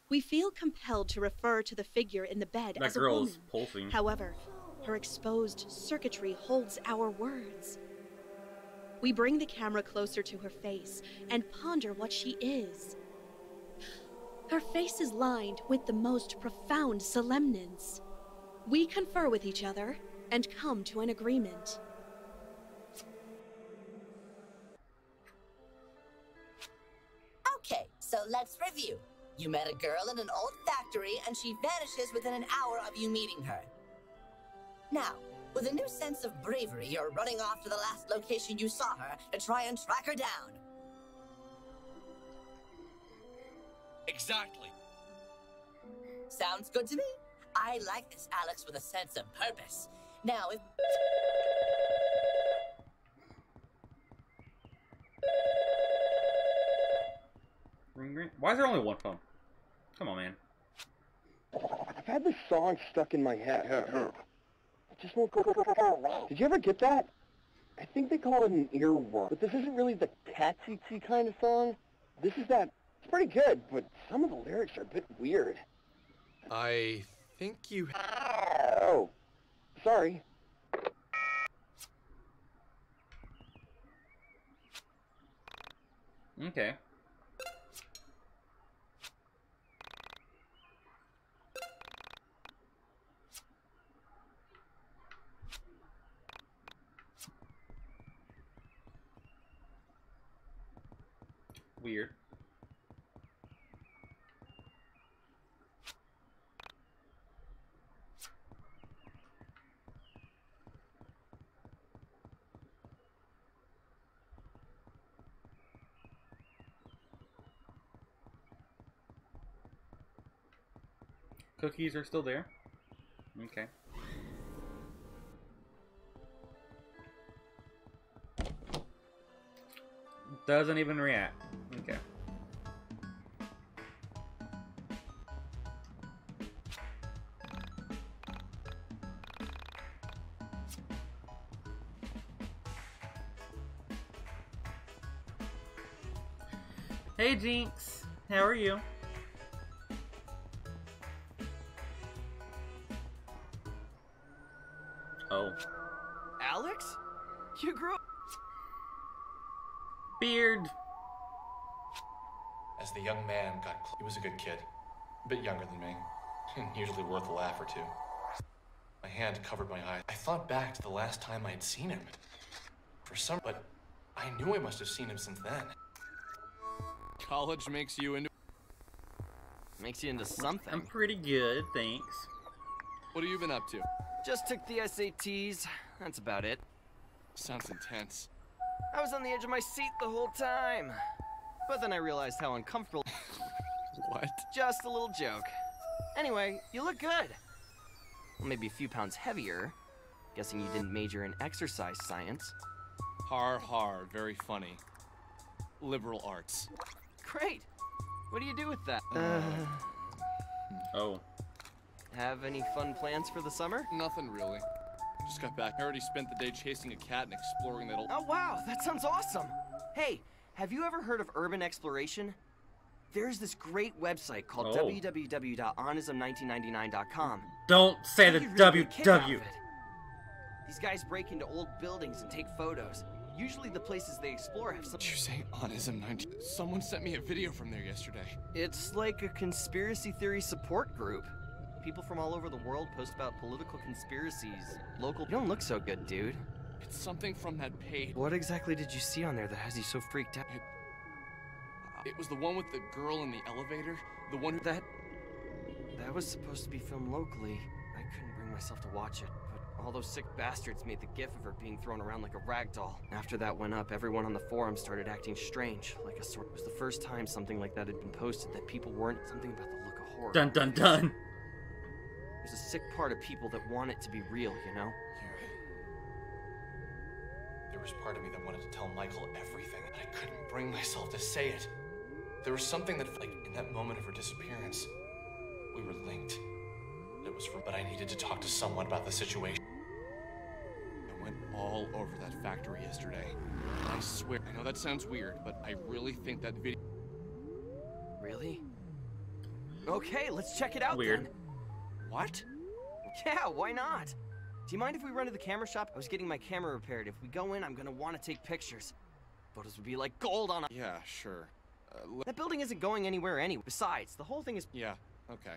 We feel compelled to refer to the figure in the bed as a woman. That girl's pulsing. However, her exposed circuitry holds our words. We bring the camera closer to her face and ponder what she is. Her face is lined with the most profound solemnance. We confer with each other and come to an agreement. Okay, so let's review. You met a girl in an old factory and she vanishes within an hour of you meeting her. Now, with a new sense of bravery, you're running off to the last location you saw her to try and track her down. Exactly. Sounds good to me. I like this Alex with a sense of purpose. Now, if... Ring, ring. Why is there only one phone? Come on, man. I've had this song stuck in my head. It just won't go away. Did you ever get that? I think they call it an earworm. But this isn't really the catchy kind of song. This is that. It's pretty good, but some of the lyrics are a bit weird. I think you... Oh, sorry. Okay. Weird. Cookies are still there? Okay. Doesn't even react. Okay. Hey Jinx, how are you? Oh. Alex? You grew up... Beard. As the young man got he was a good kid. A bit younger than me. And usually worth a laugh or two. My hand covered my eyes. I thought back to the last time I had seen him. But I knew I must have seen him since then. College makes you into something. I'm pretty good, thanks. What have you been up to? Just took the SATs. That's about it. Sounds intense. I was on the edge of my seat the whole time. But then I realized how uncomfortable... What? Just a little joke. Anyway, you look good. Well, maybe a few pounds heavier. Guessing you didn't major in exercise science. Har har, very funny. Liberal arts. Great. What do you do with that? Oh. Have any fun plans for the summer? Nothing really. Just got back. I already spent the day chasing a cat and exploring that old... Oh wow, that sounds awesome. Hey, have you ever heard of urban exploration? There's this great website called www.onism1999.com. Don't say the WW. These guys break into old buildings and take photos. Usually the places they explore have some... Did you say Onism 19? Someone sent me a video from there yesterday. It's like a conspiracy theory support group. People from all over the world post about political conspiracies. Local... You don't look so good, dude. It's something from that page. What exactly did you see on there that has you so freaked out? It was the one with the girl in the elevator. The one who... That was supposed to be filmed locally. I couldn't bring myself to watch it, but all those sick bastards made the gif of her being thrown around like a rag doll. After that went up, everyone on the forum started acting strange, like a sort... It was the first time something like that had been posted that people weren't... Something about the look of horror. Dun dun dun. There's a sick part of people that want it to be real, you know? There was part of me that wanted to tell Michael everything, but I couldn't bring myself to say it. There was something that, like, in that moment of her disappearance, we were linked. It was but I needed to talk to someone about the situation. I went all over that factory yesterday. I swear, I know that sounds weird, but I really think that video... Really? Okay, let's check it out Weird. then. What? Yeah, why not? Do you mind if we run to the camera shop? I was getting my camera repaired. If we go in, I'm gonna want to take pictures. Photos would be like gold on a... Yeah, sure. That building isn't going anywhere anyway. Besides, the whole thing is... Yeah, okay.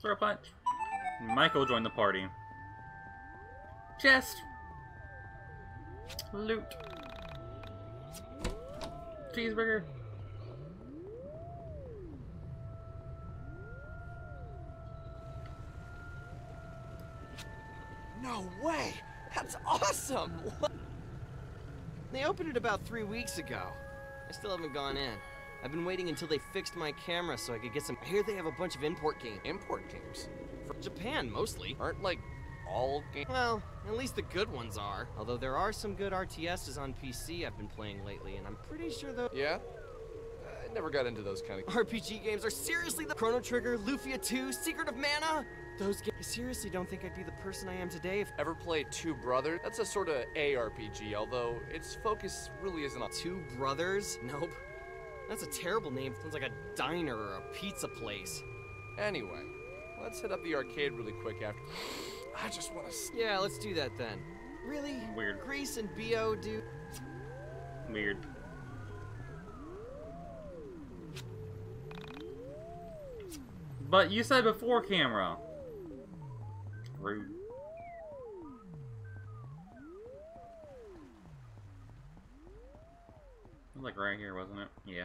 Throw a punch. Michael joined the party. Chest. Loot. Cheeseburger. No way! That's awesome! They opened it about 3 weeks ago. I still haven't gone in. I've been waiting until they fixed my camera so I could get some... I hear they have a bunch of import games. Import games? From Japan, mostly. Aren't, like, all games? Well, at least the good ones are. Although there are some good RTSs on PC I've been playing lately, and I'm pretty sure those... Yeah? I never got into those kind of... RPG games are seriously the... Chrono Trigger, Lufia 2, Secret of Mana? Those games... I seriously don't think I'd be the person I am today if... Ever played Two Brothers? That's a sort of ARPG, although its focus really isn't on... Two Brothers? Nope. That's a terrible name. Sounds like a diner or a pizza place. Anyway, let's hit up the arcade really quick after... I just want to... Yeah, let's do that then. Really? Weird. Grease and BO, dude? Weird. But you said before camera. Rude. It was like right here, wasn't it? Yeah.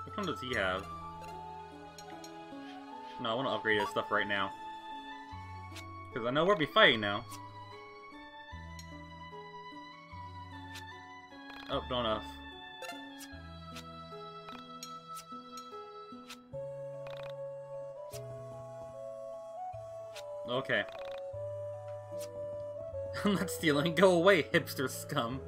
Which one does he have? No, I want to upgrade his stuff right now. Because I know we'll be fighting now. Oh, don't F. Okay. I'm not stealing. Go away, hipster scum.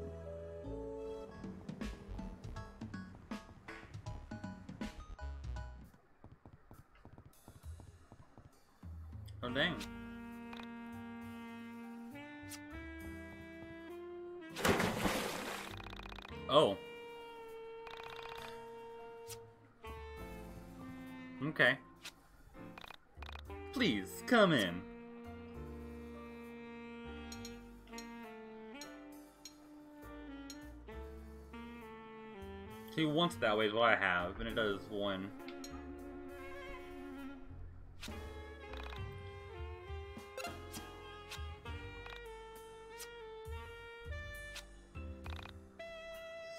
Oh, dang. Oh. Okay. Please, come in. See, once that way is what I have, and it does one.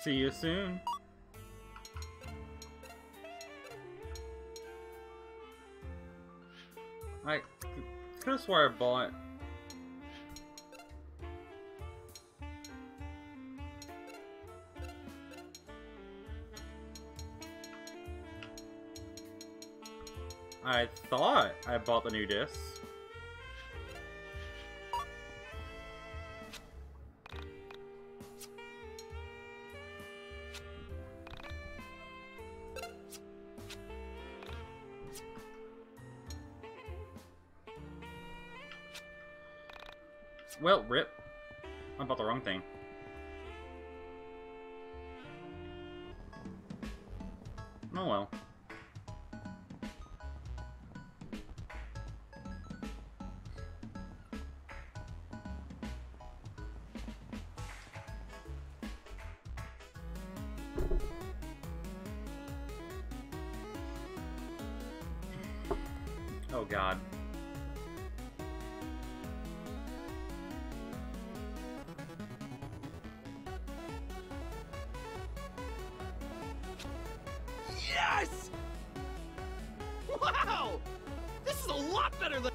See you soon. I could have swore I bought. I thought I bought the new disc. Well, rip. I bought the wrong thing. Oh well. Oh God. Yes! Wow! This is a lot better than...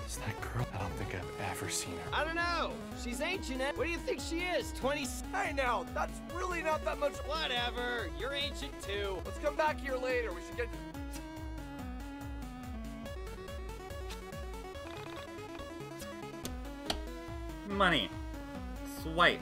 Is that girl? I don't think I've ever seen her. I don't know. She's ancient. What do you think she is? 20... Hey now, that's really not that much... Whatever. You're ancient too. Let's come back here later. We should get... Money. Swipe.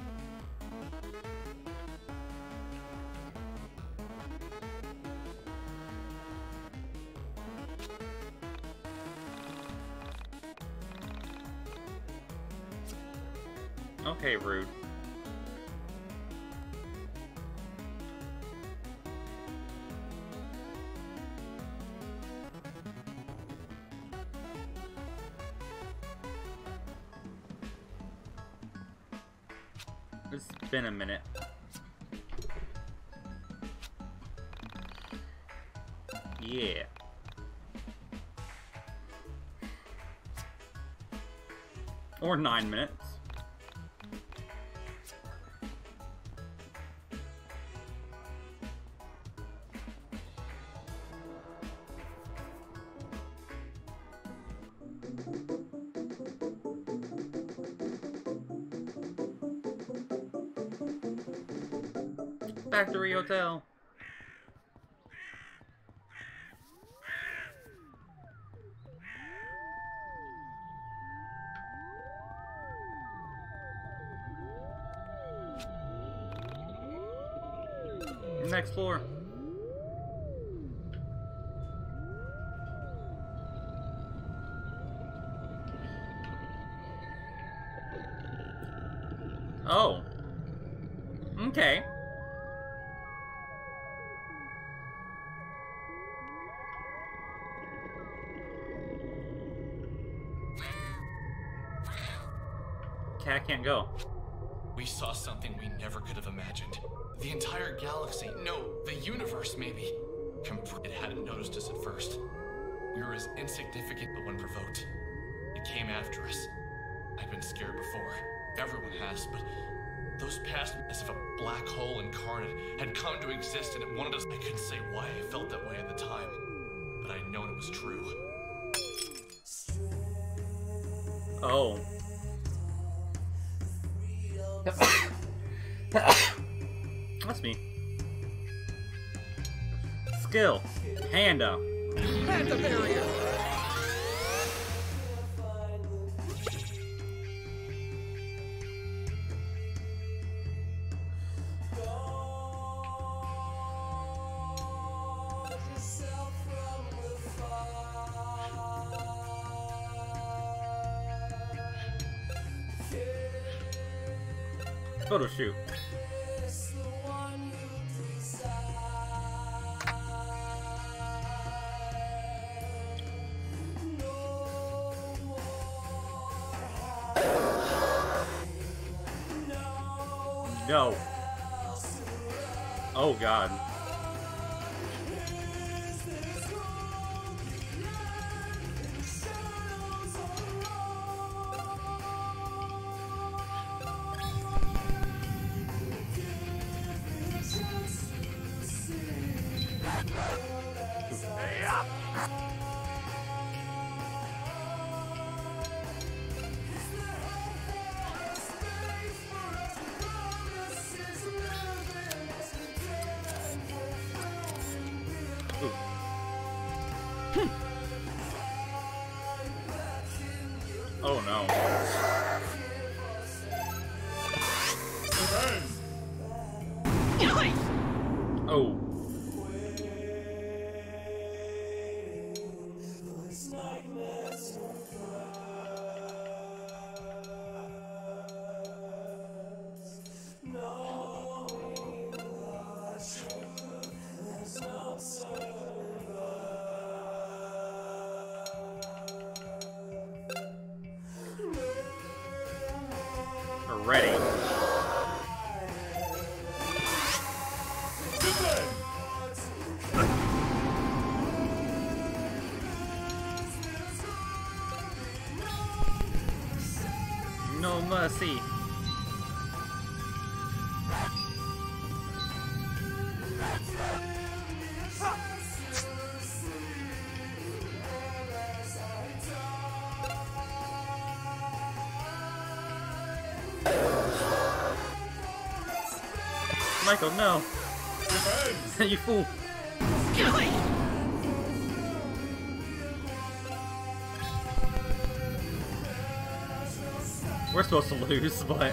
Okay, rude. It's been a minute. Yeah. Or 9 minutes. Factory Hotel. Next floor. Oh. Okay. Cat can't go. We saw something we never could have imagined. The entire galaxy, no, the universe maybe. It hadn't noticed us at first. We were as insignificant but when provoked. It came after us. I'd been scared before. Everyone has, but those passed me as if a black hole incarnate had come to exist and it wanted us. I couldn't say why I felt that way at the time, but I'd known it was true. Oh. That's me. Skill. Panda. Panda barrier! photo shoot. No. Oh god. Oh no. Oh. We're ready. No mercy. Michael, no. You fool. We're supposed to lose, but...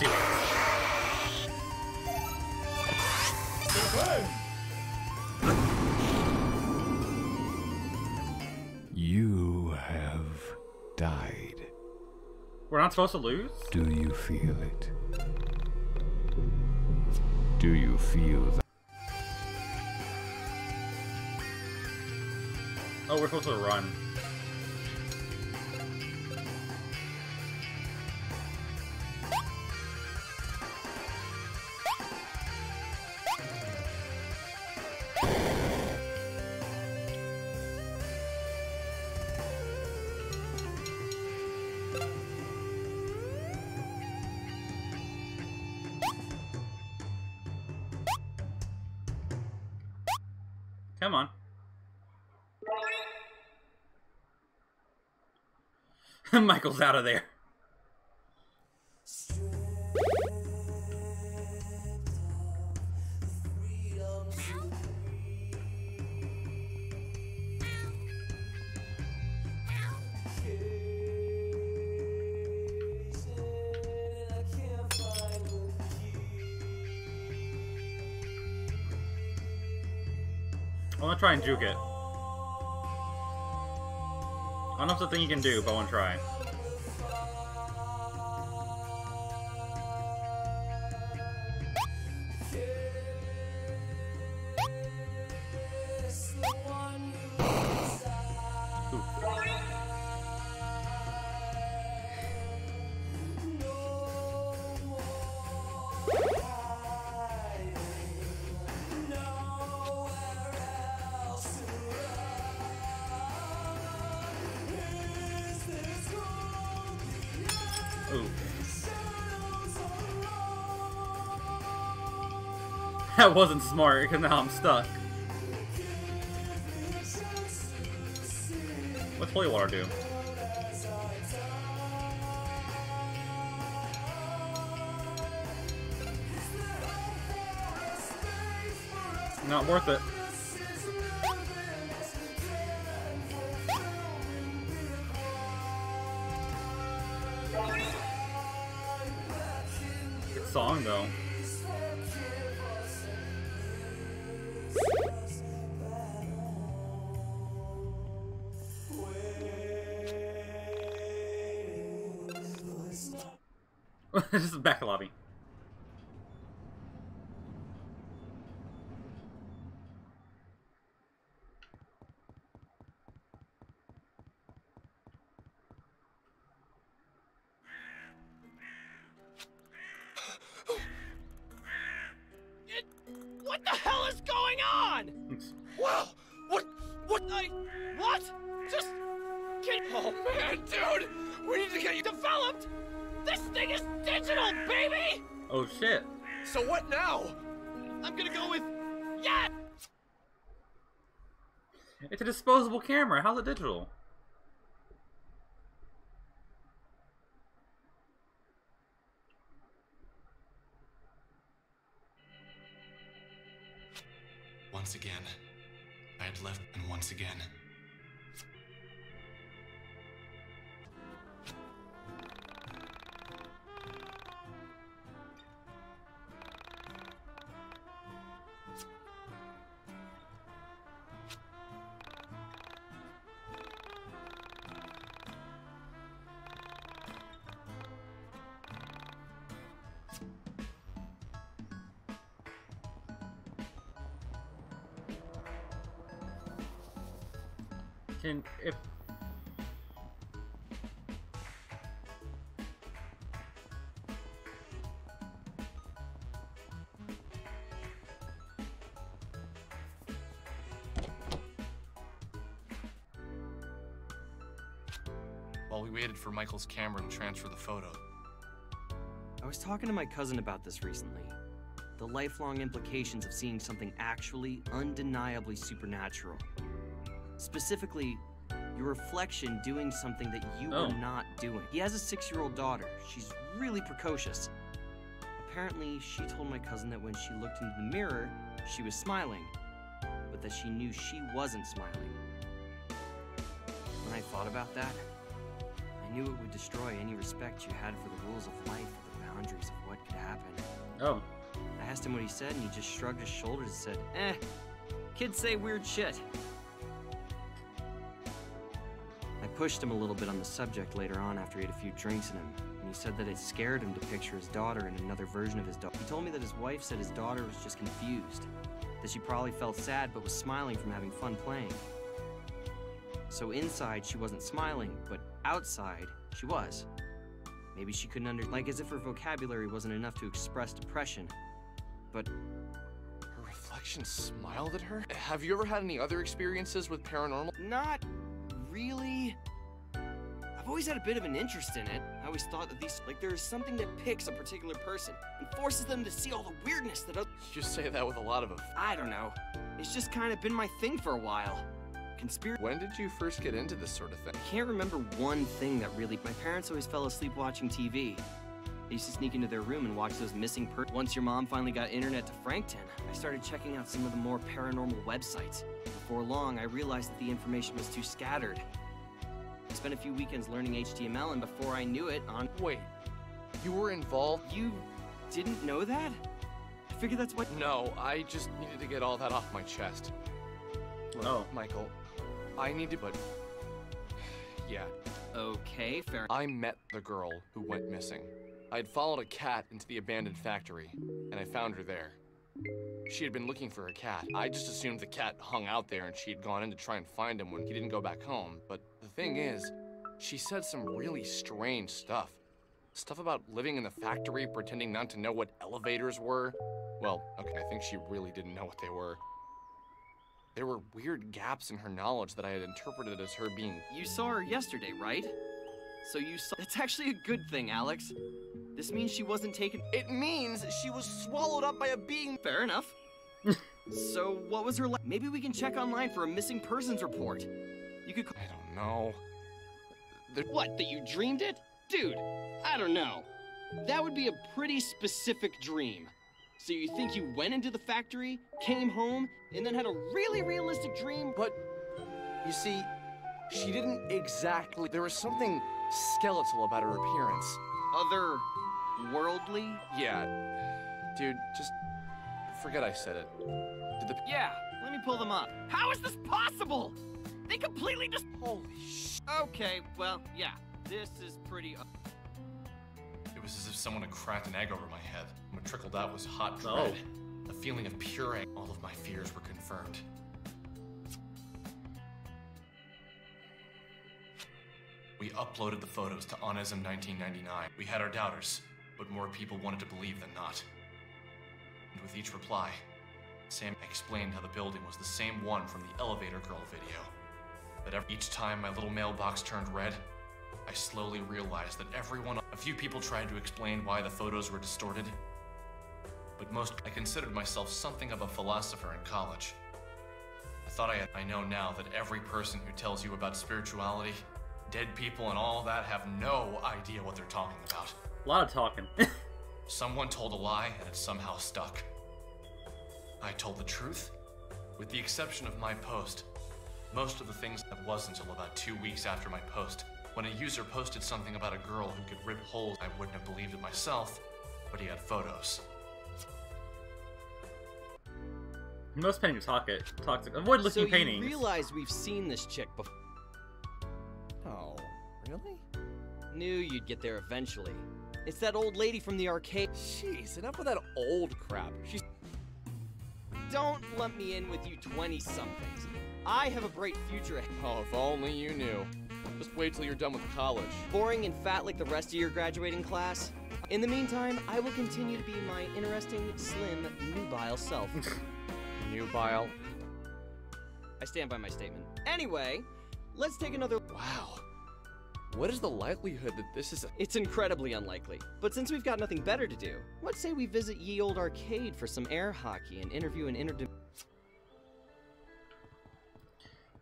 Do it. You have died. We're not supposed to lose? Do you feel it? Do you feel that? Oh, we're supposed to run. Come on. Michael's out of there. I want to try and juke it. I don't know if it's a thing you can do, but I want to try. Ooh. That wasn't smart, because now I'm stuck. What's holy water do? Not worth it. Good song, though. This is back lobby. What the hell is going on? Wow! What? Just... Oh man, dude! We need to get you developed! This thing is digital, baby! Oh shit. So what now? I'm gonna go with... Yeah! It's a disposable camera. How's it digital? Once again, I had left, and once again. If While we waited for Michael's camera to transfer the photo. I was talking to my cousin about this recently. The lifelong implications of seeing something actually, undeniably supernatural. Specifically, your reflection doing something that you were not doing. He has a 6-year-old daughter. She's really precocious. Apparently, she told my cousin that when she looked into the mirror, she was smiling, but that she knew she wasn't smiling. When I thought about that, I knew it would destroy any respect you had for the rules of life or the boundaries of what could happen. Oh. I asked him what he said, and he just shrugged his shoulders and said, kids say weird shit. I pushed him a little bit on the subject later on after he had a few drinks in him, and he said that it scared him to picture his daughter in another version of his daughter. He told me that his wife said his daughter was just confused, that she probably felt sad but was smiling from having fun playing. So inside, she wasn't smiling, but outside, she was. Maybe she couldn't like as if her vocabulary wasn't enough to express depression, but... Her reflection smiled at her? Have you ever had any other experiences with paranormal? Not really. I've always had a bit of an interest in it. I always thought that there's something that picks a particular person and forces them to see all the weirdness that You say that with a lot of I don't know. It's just kind of been my thing for a while. When did you first get into this sort of thing? I can't remember one thing that really... My parents always fell asleep watching TV. They used to sneak into their room and watch those missing Once your mom finally got internet to Frankton, I started checking out some of the more paranormal websites. Before long, I realized that the information was too scattered. I spent a few weekends learning HTML, and before I knew it, Wait, you were involved? You didn't know that? I figured that's what... No, I just needed to get all that off my chest. Look, Michael, I need to... But... Yeah. Okay, fair. I met the girl who went missing. I'd followed a cat into the abandoned factory, and I found her there. She had been looking for her cat. I just assumed the cat hung out there and she had gone in to try and find him when he didn't go back home. But the thing is, she said some really strange stuff. Stuff about living in the factory, pretending not to know what elevators were. Well, okay, I think she really didn't know what they were. There were weird gaps in her knowledge that I had interpreted as her being... You saw her yesterday, right? So you saw... That's actually a good thing, Alex. This means she wasn't taken... It means she was swallowed up by a being... Fair enough. So, what was her... Maybe we can check online for a missing persons report. You could... I don't know. What, that you dreamed it? Dude, I don't know. That would be a pretty specific dream. So you think you went into the factory, came home, and then had a really realistic dream? But, you see, she didn't exactly... There was something skeletal about her appearance. Otherworldly? Yeah. Dude, just forget I said it. Yeah, let me pull them up. How is this possible? They completely just... Holy sh... Okay, well, yeah. This is pretty... It was as if someone had cracked an egg over my head. What trickled out was hot dread. A feeling of pure anger. All of my fears were confirmed. We uploaded the photos to Onism 1999. We had our doubters, but more people wanted to believe than not. And with each reply, Sam explained how the building was the same one from the Elevator Girl video. That each time my little mailbox turned red, I slowly realized that a few people tried to explain why the photos were distorted, but I considered myself something of a philosopher in college. I know now that every person who tells you about spirituality, dead people and all that have no idea what they're talking about. A lot of talking. Someone told a lie and it somehow stuck. I told the truth, with the exception of my post. Most of the things that was until about 2 weeks after my post, when a user posted something about a girl who could rip holes. I wouldn't have believed it myself, but he had photos. Most paintings toxic. Avoid looking so paintings. You realize we've seen this chick before. Oh, really? Knew you'd get there eventually. It's that old lady from the arcade. Jeez, enough with that old crap. She's... Don't lump me in with you 20-somethings. I have a bright future ahead. Oh, if only you knew. Just wait till you're done with college. Boring and fat like the rest of your graduating class? In the meantime, I will continue to be my interesting, slim, nubile self. Nubile? I stand by my statement. Anyway, let's take another... Wow. What is the likelihood that this is a... It's incredibly unlikely. But since we've got nothing better to do, let's say we visit Ye Old Arcade for some air hockey and interview an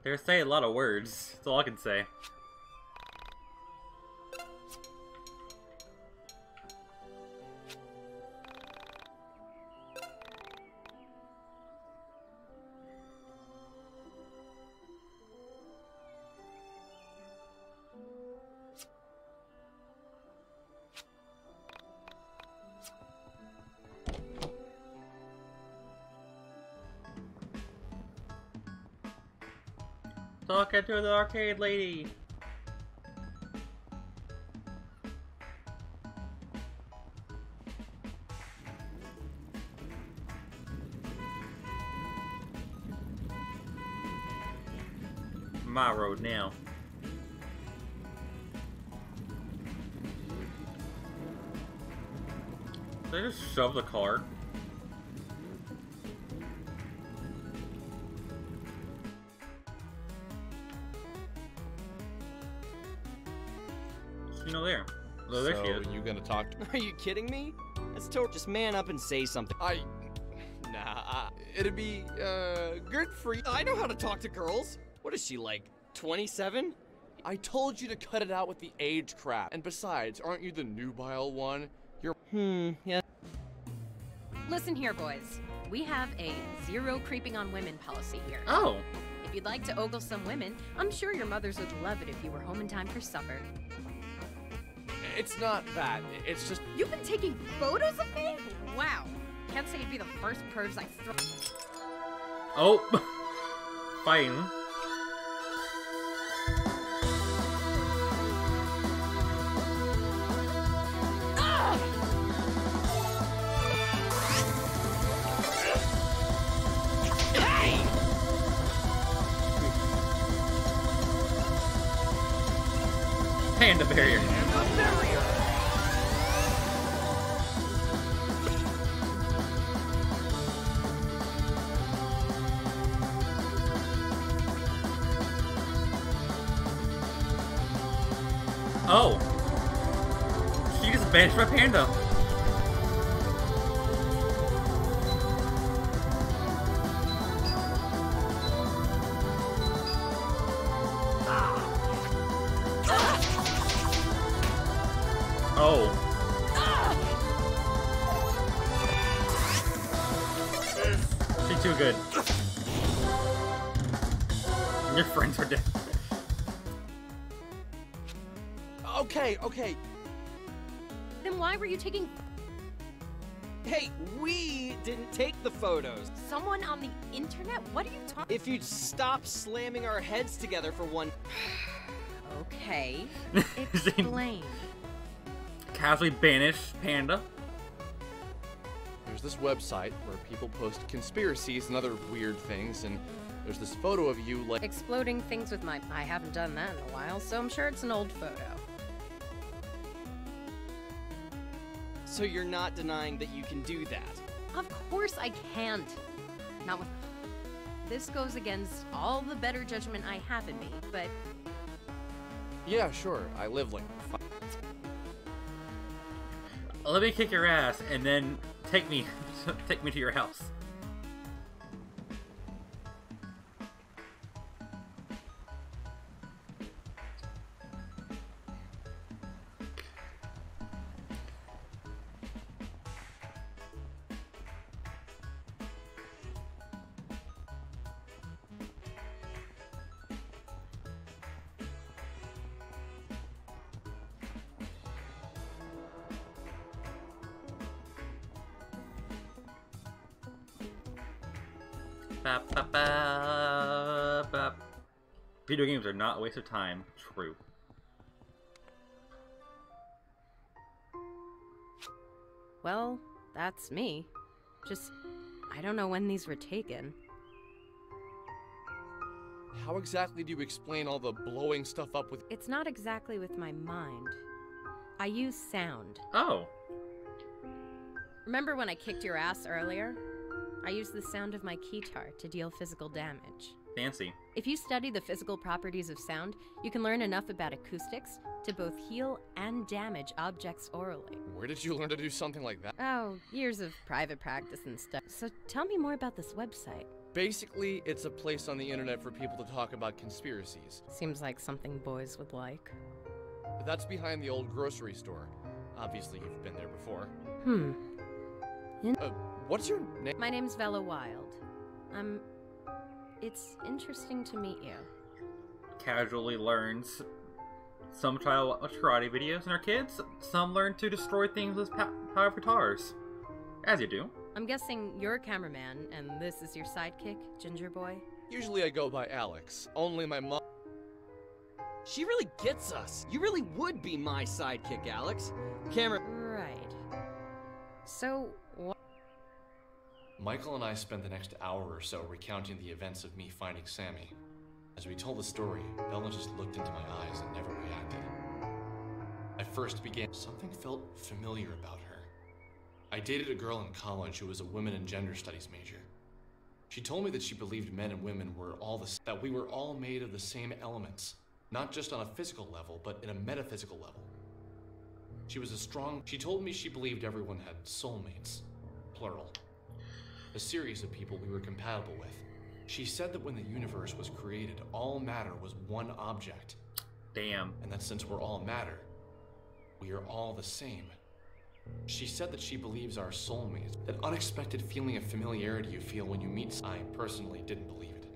They're saying a lot of words. That's all I can say. Talking to the arcade lady. My road now. Did I just shove the car? You know there. Oh, there she is. So, you gonna talk to... Are you kidding me? That's totally... Just man up and say something. Nah, it'd be, good for you. I know how to talk to girls. What is she, like, 27? I told you to cut it out with the age crap. And besides, aren't you the nubile one? You're... yeah. Listen here, boys. We have a zero creeping on women policy here. Oh. If you'd like to ogle some women, I'm sure your mothers would love it if you were home in time for supper. It's not that. It's just... You've been taking photos of me? Wow. Can't say you'd be the first pervs I throw. Oh. Fighting. Panda barrier. Oh. She just banished my panda. Oh. She's too good. Your friends are dead. Okay. Then why were you taking... Hey, we didn't take the photos. Someone on the internet? What are you talking... If you'd stop slamming our heads together for one... Okay. Explain. casually banish Panda. There's this website where people post conspiracies and other weird things, and there's this photo of you like Exploding things with my... I haven't done that in a while, so I'm sure it's an old photo. So you're not denying that you can do that? Of course I can't. Not with... This goes against all the better judgment I have in me, but... Yeah, sure. I live like... Let me kick your ass, and then take me to your house. Ba, ba, ba, ba. Video games are not a waste of time. True. Well, that's me. Just, I don't know when these were taken. How exactly do you explain all the blowing stuff up with... It's not exactly with my mind. I use sound. Oh. Remember when I kicked your ass earlier? I use the sound of my keytar to deal physical damage. Fancy. If you study the physical properties of sound, you can learn enough about acoustics to both heal and damage objects orally. Where did you learn to do something like that? Oh, years of private practice and stuff. So tell me more about this website. Basically, it's a place on the internet for people to talk about conspiracies. Seems like something boys would like. That's behind the old grocery store. Obviously, you've been there before. What's your name? My name's Vella Wild. It's interesting to meet you. Casually learns. Some try to watch karate videos and are kids. Some learn to destroy things with power guitars. As you do. I'm guessing you're a cameraman, and this is your sidekick, Ginger Boy? Usually I go by Alex. Only my mom... She really gets us. You really would be my sidekick, Alex. Right. So, what? Michael and I spent the next hour or so recounting the events of me finding Sammy. As we told the story, Bella just looked into my eyes and never reacted. I first began... Something felt familiar about her. I dated a girl in college who was a women and gender studies major. She told me that she believed men and women were all that we were all made of the same elements, not just on a physical level, but in a metaphysical level. She told me she believed everyone had soulmates, plural. A series of people we were compatible with. She said that when the universe was created, all matter was one object. Damn. And that since we're all matter, we are all the same. She said that she believes our soulmates, that unexpected feeling of familiarity you feel when you meet. I personally didn't believe it.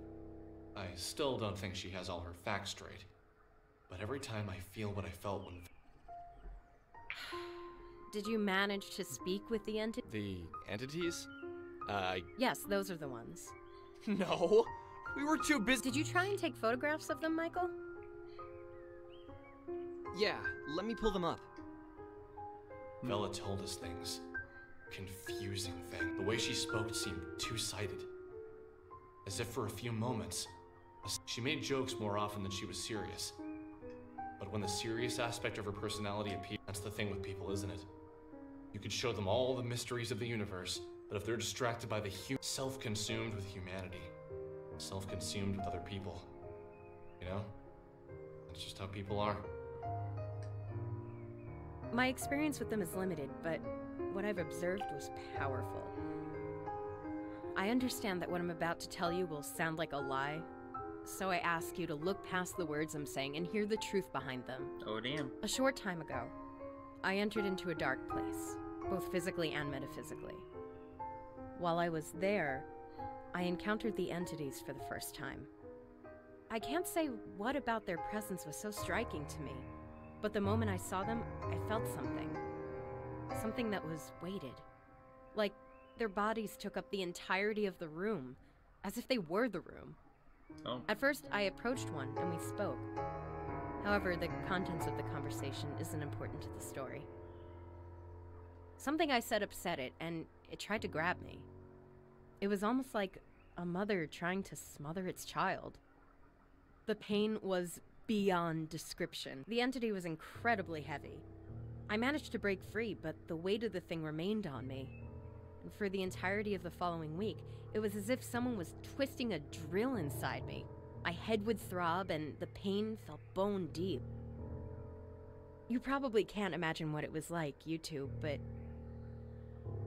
I still don't think she has all her facts straight. But every time I feel what I felt when... Did you manage to speak with the entity? The entities? Yes, those are the ones. No, we were too busy. Did you try and take photographs of them, Michael? Yeah, let me pull them up. Bella told us things. Confusing thing. The way she spoke seemed two-sided. As if for a few moments, she made jokes more often than she was serious. But when the serious aspect of her personality appeared, that's the thing with people, isn't it? You could show them all the mysteries of the universe, but if they're distracted by the self-consumed with humanity, self-consumed with other people, you know? That's just how people are. My experience with them is limited, but what I've observed was powerful. I understand that what I'm about to tell you will sound like a lie, so I ask you to look past the words I'm saying and hear the truth behind them. Oh, damn. A short time ago, I entered into a dark place, both physically and metaphysically. While I was there, I encountered the entities for the first time. I can't say what about their presence was so striking to me, but the moment I saw them, I felt something. Something that was weighted. Like their bodies took up the entirety of the room, as if they were the room. Oh. At first, I approached one and we spoke. However, the contents of the conversation isn't important to the story. Something I said upset it, and it tried to grab me. It was almost like a mother trying to smother its child. The pain was beyond description. The entity was incredibly heavy. I managed to break free, but the weight of the thing remained on me. And for the entirety of the following week, it was as if someone was twisting a drill inside me. My head would throb, and the pain felt bone deep. You probably can't imagine what it was like, you two, but...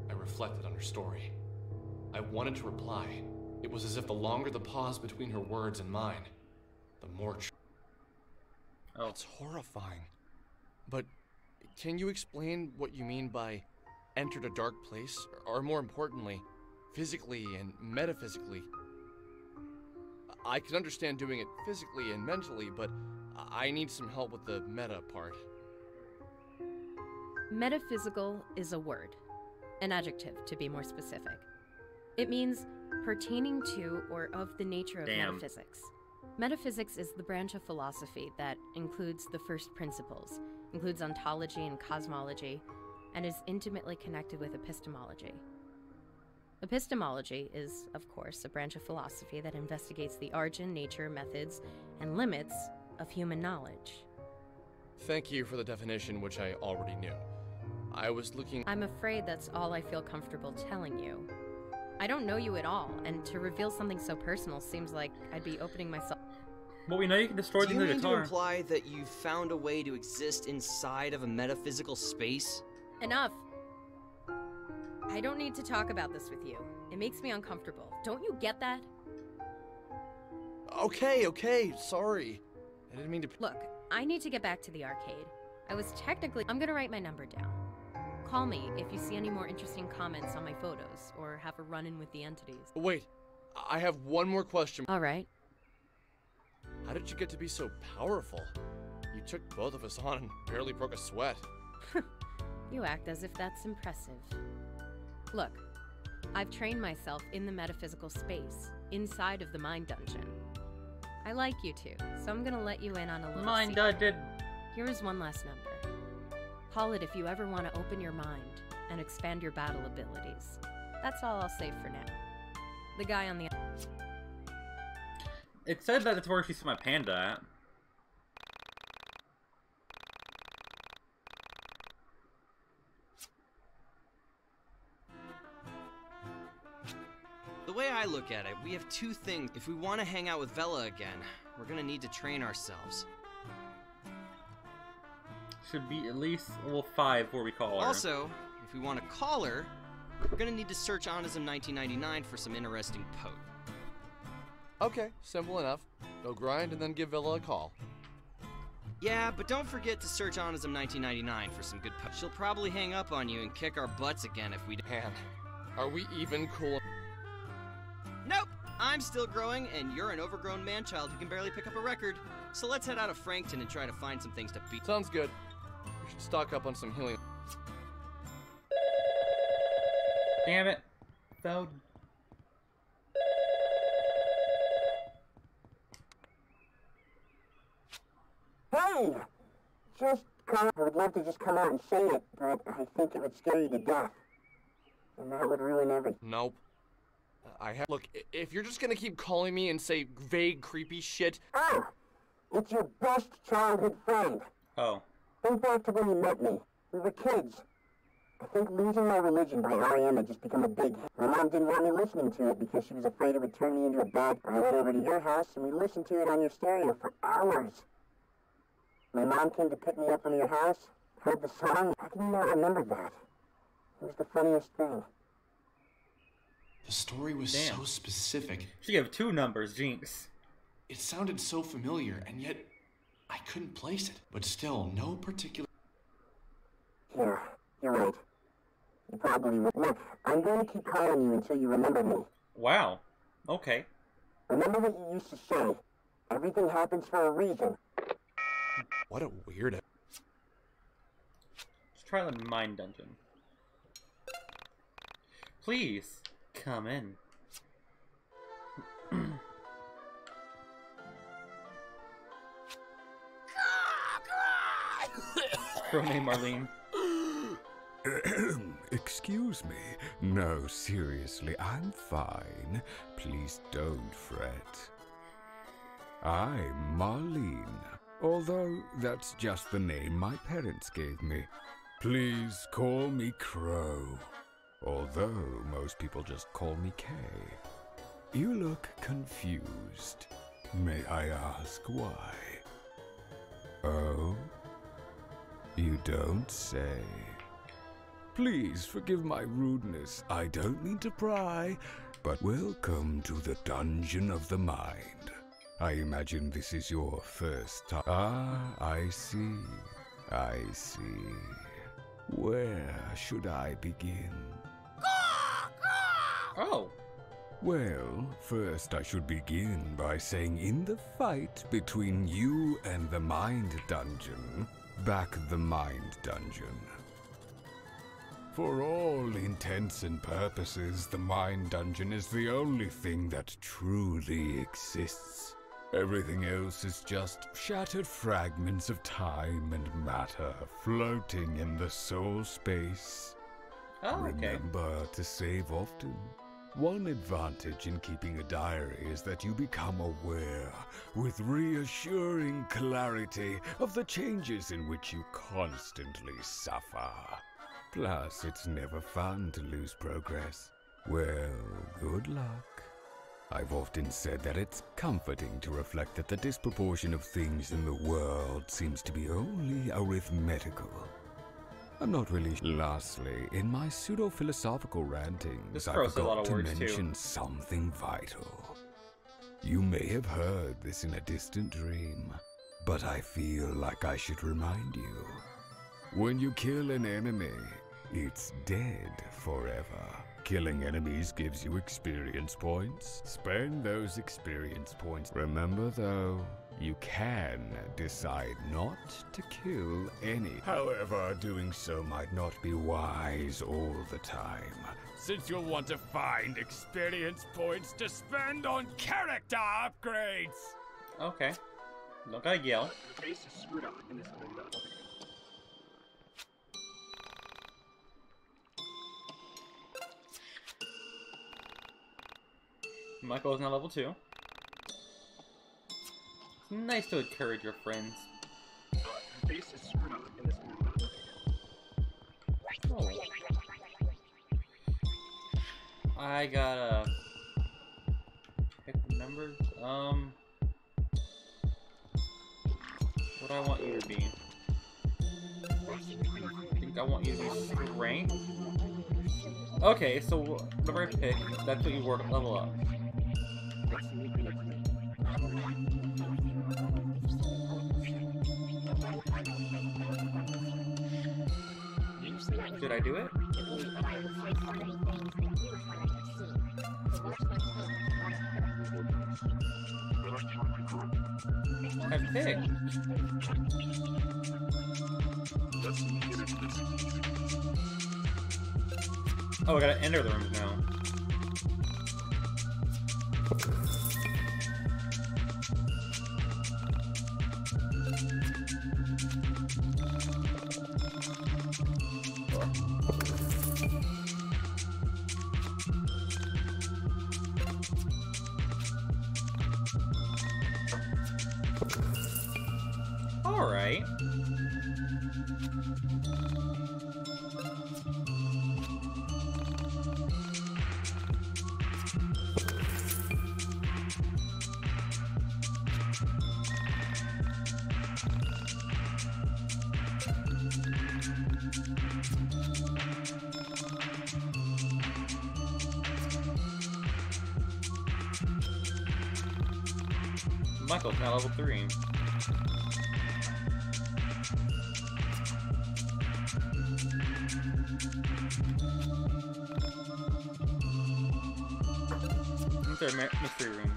I reflected on her story. I wanted to reply. It was as if the longer the pause between her words and mine, the more... Oh. It's horrifying. But can you explain what you mean by entered a dark place? Or more importantly, physically and metaphysically? I can understand doing it physically and mentally, but I need some help with the meta part. Metaphysical is a word. An adjective, to be more specific. It means pertaining to or of the nature of metaphysics. Metaphysics is the branch of philosophy that includes the first principles, includes ontology and cosmology, and is intimately connected with epistemology. Epistemology is, of course, a branch of philosophy that investigates the origin, nature, methods, and limits of human knowledge. Thank you for the definition, which I already knew. I was looking... I'm afraid that's all I feel comfortable telling you. I don't know you at all, and to reveal something so personal seems like I'd be opening myself... Well, we know you can destroy the guitar. Do you mean to imply that you've found a way to exist inside of a metaphysical space? Enough! I don't need to talk about this with you. It makes me uncomfortable. Don't you get that? Okay, sorry. I didn't mean to... Look, I need to get back to the arcade. I was technically... I'm gonna write my number down. Call me if you see any more interesting comments on my photos, or have a run-in with the entities. Wait, I have one more question. Alright. How did you get to be so powerful? You took both of us on and barely broke a sweat. You act as if that's impressive. Look, I've trained myself in the metaphysical space, inside of the mind dungeon. I like you two, so I'm gonna let you in on a little Mind secret. dungeon. Here's one last number. Call it if you ever want to open your mind and expand your battle abilities. That's all I'll say for now. The guy on the... It said that it's where she saw my panda at. The way I look at it, we have two things. If we want to hang out with Vela again, we're gonna need to train ourselves. Should be at least level 5 before we call her. Also, if we want to call her, we're gonna need to search Onism 1999 for some interesting poke. Okay, simple enough. Go grind and then give Villa a call. Yeah, but don't forget to search Onism 1999 for some good poke. She'll probably hang up on you and kick our butts again if we don't. Man, are we even cool? Nope! I'm still growing, and you're an overgrown man-child who can barely pick up a record. So let's head out of Frankton and try to find some things to beat. Sounds good. We should stock up on some healing. Damn it. Though. Hey! Just I would love to just come out and say it, but I think it would scare you to death. And that would ruin everything. Nope. Look, if you're just gonna keep calling me and say vague, creepy shit... Oh! It's your best childhood friend. Oh. Think back to when you met me. We were kids. I think Losing My Religion by R.E.M. had just become a big hit. My mom didn't want me listening to it because she was afraid it would turn me into a bad... I went over to your house and we listened to it on your stereo for hours. My mom came to pick me up from your house, heard the song. How can you not remember that? It was the funniest thing. The story was so specific. She gave 2 numbers, Jinx. It sounded so familiar, and yet I couldn't place it. But still, no particular... Yeah, you're right. You probably will. Look, I'm going to keep calling you until you remember me. Wow. Okay. Remember what you used to say. Everything happens for a reason. What a weirdo. Let's try the mind dungeon. Please, come in. Girl named Marlene. excuse me. No, seriously, I'm fine. Please don't fret. I'm Marlene, although that's just the name my parents gave me. Please call me Crow, although most people just call me Kay. You look confused. May I ask why? Oh? You don't say. Please forgive my rudeness. I don't mean to pry, but welcome to the Dungeon of the Mind. I imagine this is your first time. Ah, I see. I see. Where should I begin? Oh. Well, first I should begin by saying in the fight between you and the Mind Dungeon, back the Mind Dungeon. For all intents and purposes, the Mind Dungeon is the only thing that truly exists. Everything else is just shattered fragments of time and matter floating in the soul space. Oh, okay. Remember to save often. One advantage in keeping a diary is that you become aware, with reassuring clarity, of the changes in which you constantly suffer. Plus, it's never fun to lose progress. Well, good luck. I've often said that it's comforting to reflect that the disproportion of things in the world seems to be only arithmetical. I'm not really. Lastly, in my pseudo-philosophical rantings, I forgot to mention something vital. You may have heard this in a distant dream, but I feel like I should remind you. When you kill an enemy, it's dead forever. Killing enemies gives you experience points. Spend those experience points. Remember though, you can decide not to kill any. However, doing so might not be wise all the time, since you'll want to find experience points to spend on character upgrades. Okay. Don't gotta yell. Your face is screwed up in this window. Michael is now level 2. It's nice to encourage your friends. Your face is screwed up in this window. Oh. I gotta pick the numbers. What do I want you to be? I think I want you to be strength. Okay, so whatever I pick, that's what you work level up. Did I do it? I picked. Oh, I gotta enter the rooms now. Alright. Michael's now level 3. Into our mystery room.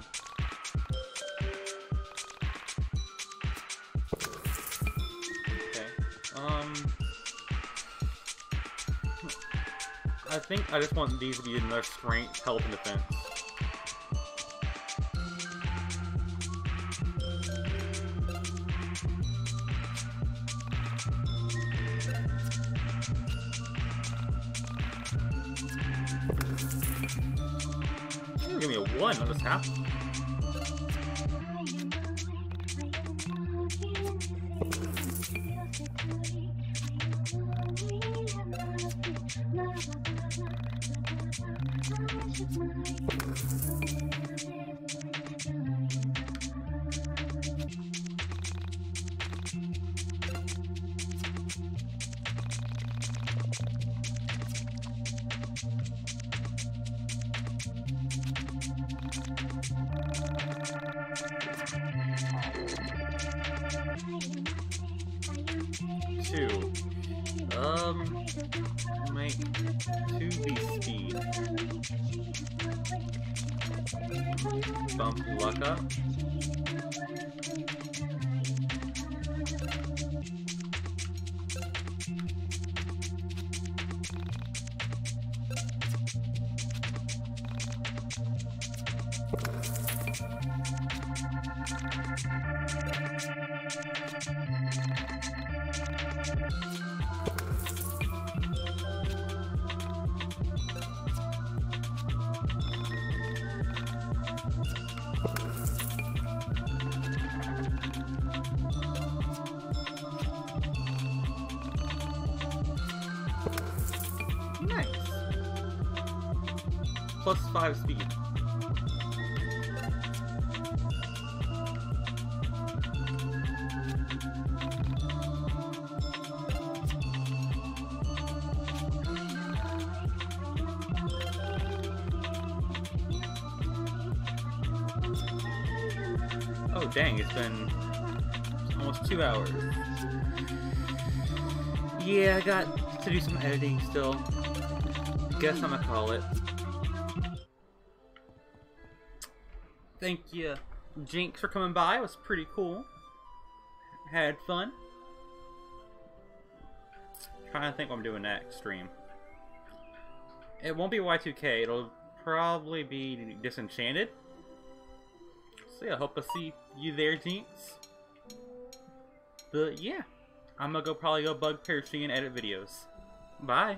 Okay. I think I just want these to be another strength, health, and defense. one, not just half. Two. Make 2B speed. Bump luck up. Nice. Plus 5 speed. Oh dang, it's been almost 2 hours. Yeah, I got to do some editing still. Guess I'm gonna call it. Thank you, Jinx, for coming by. It was pretty cool. Had fun. Trying to think what I'm doing next stream. It won't be Y2K. It'll probably be Disenchanted. So yeah, I hope I see you there, Jinx. But yeah, I'm gonna probably go bug Paratree and edit videos. Bye.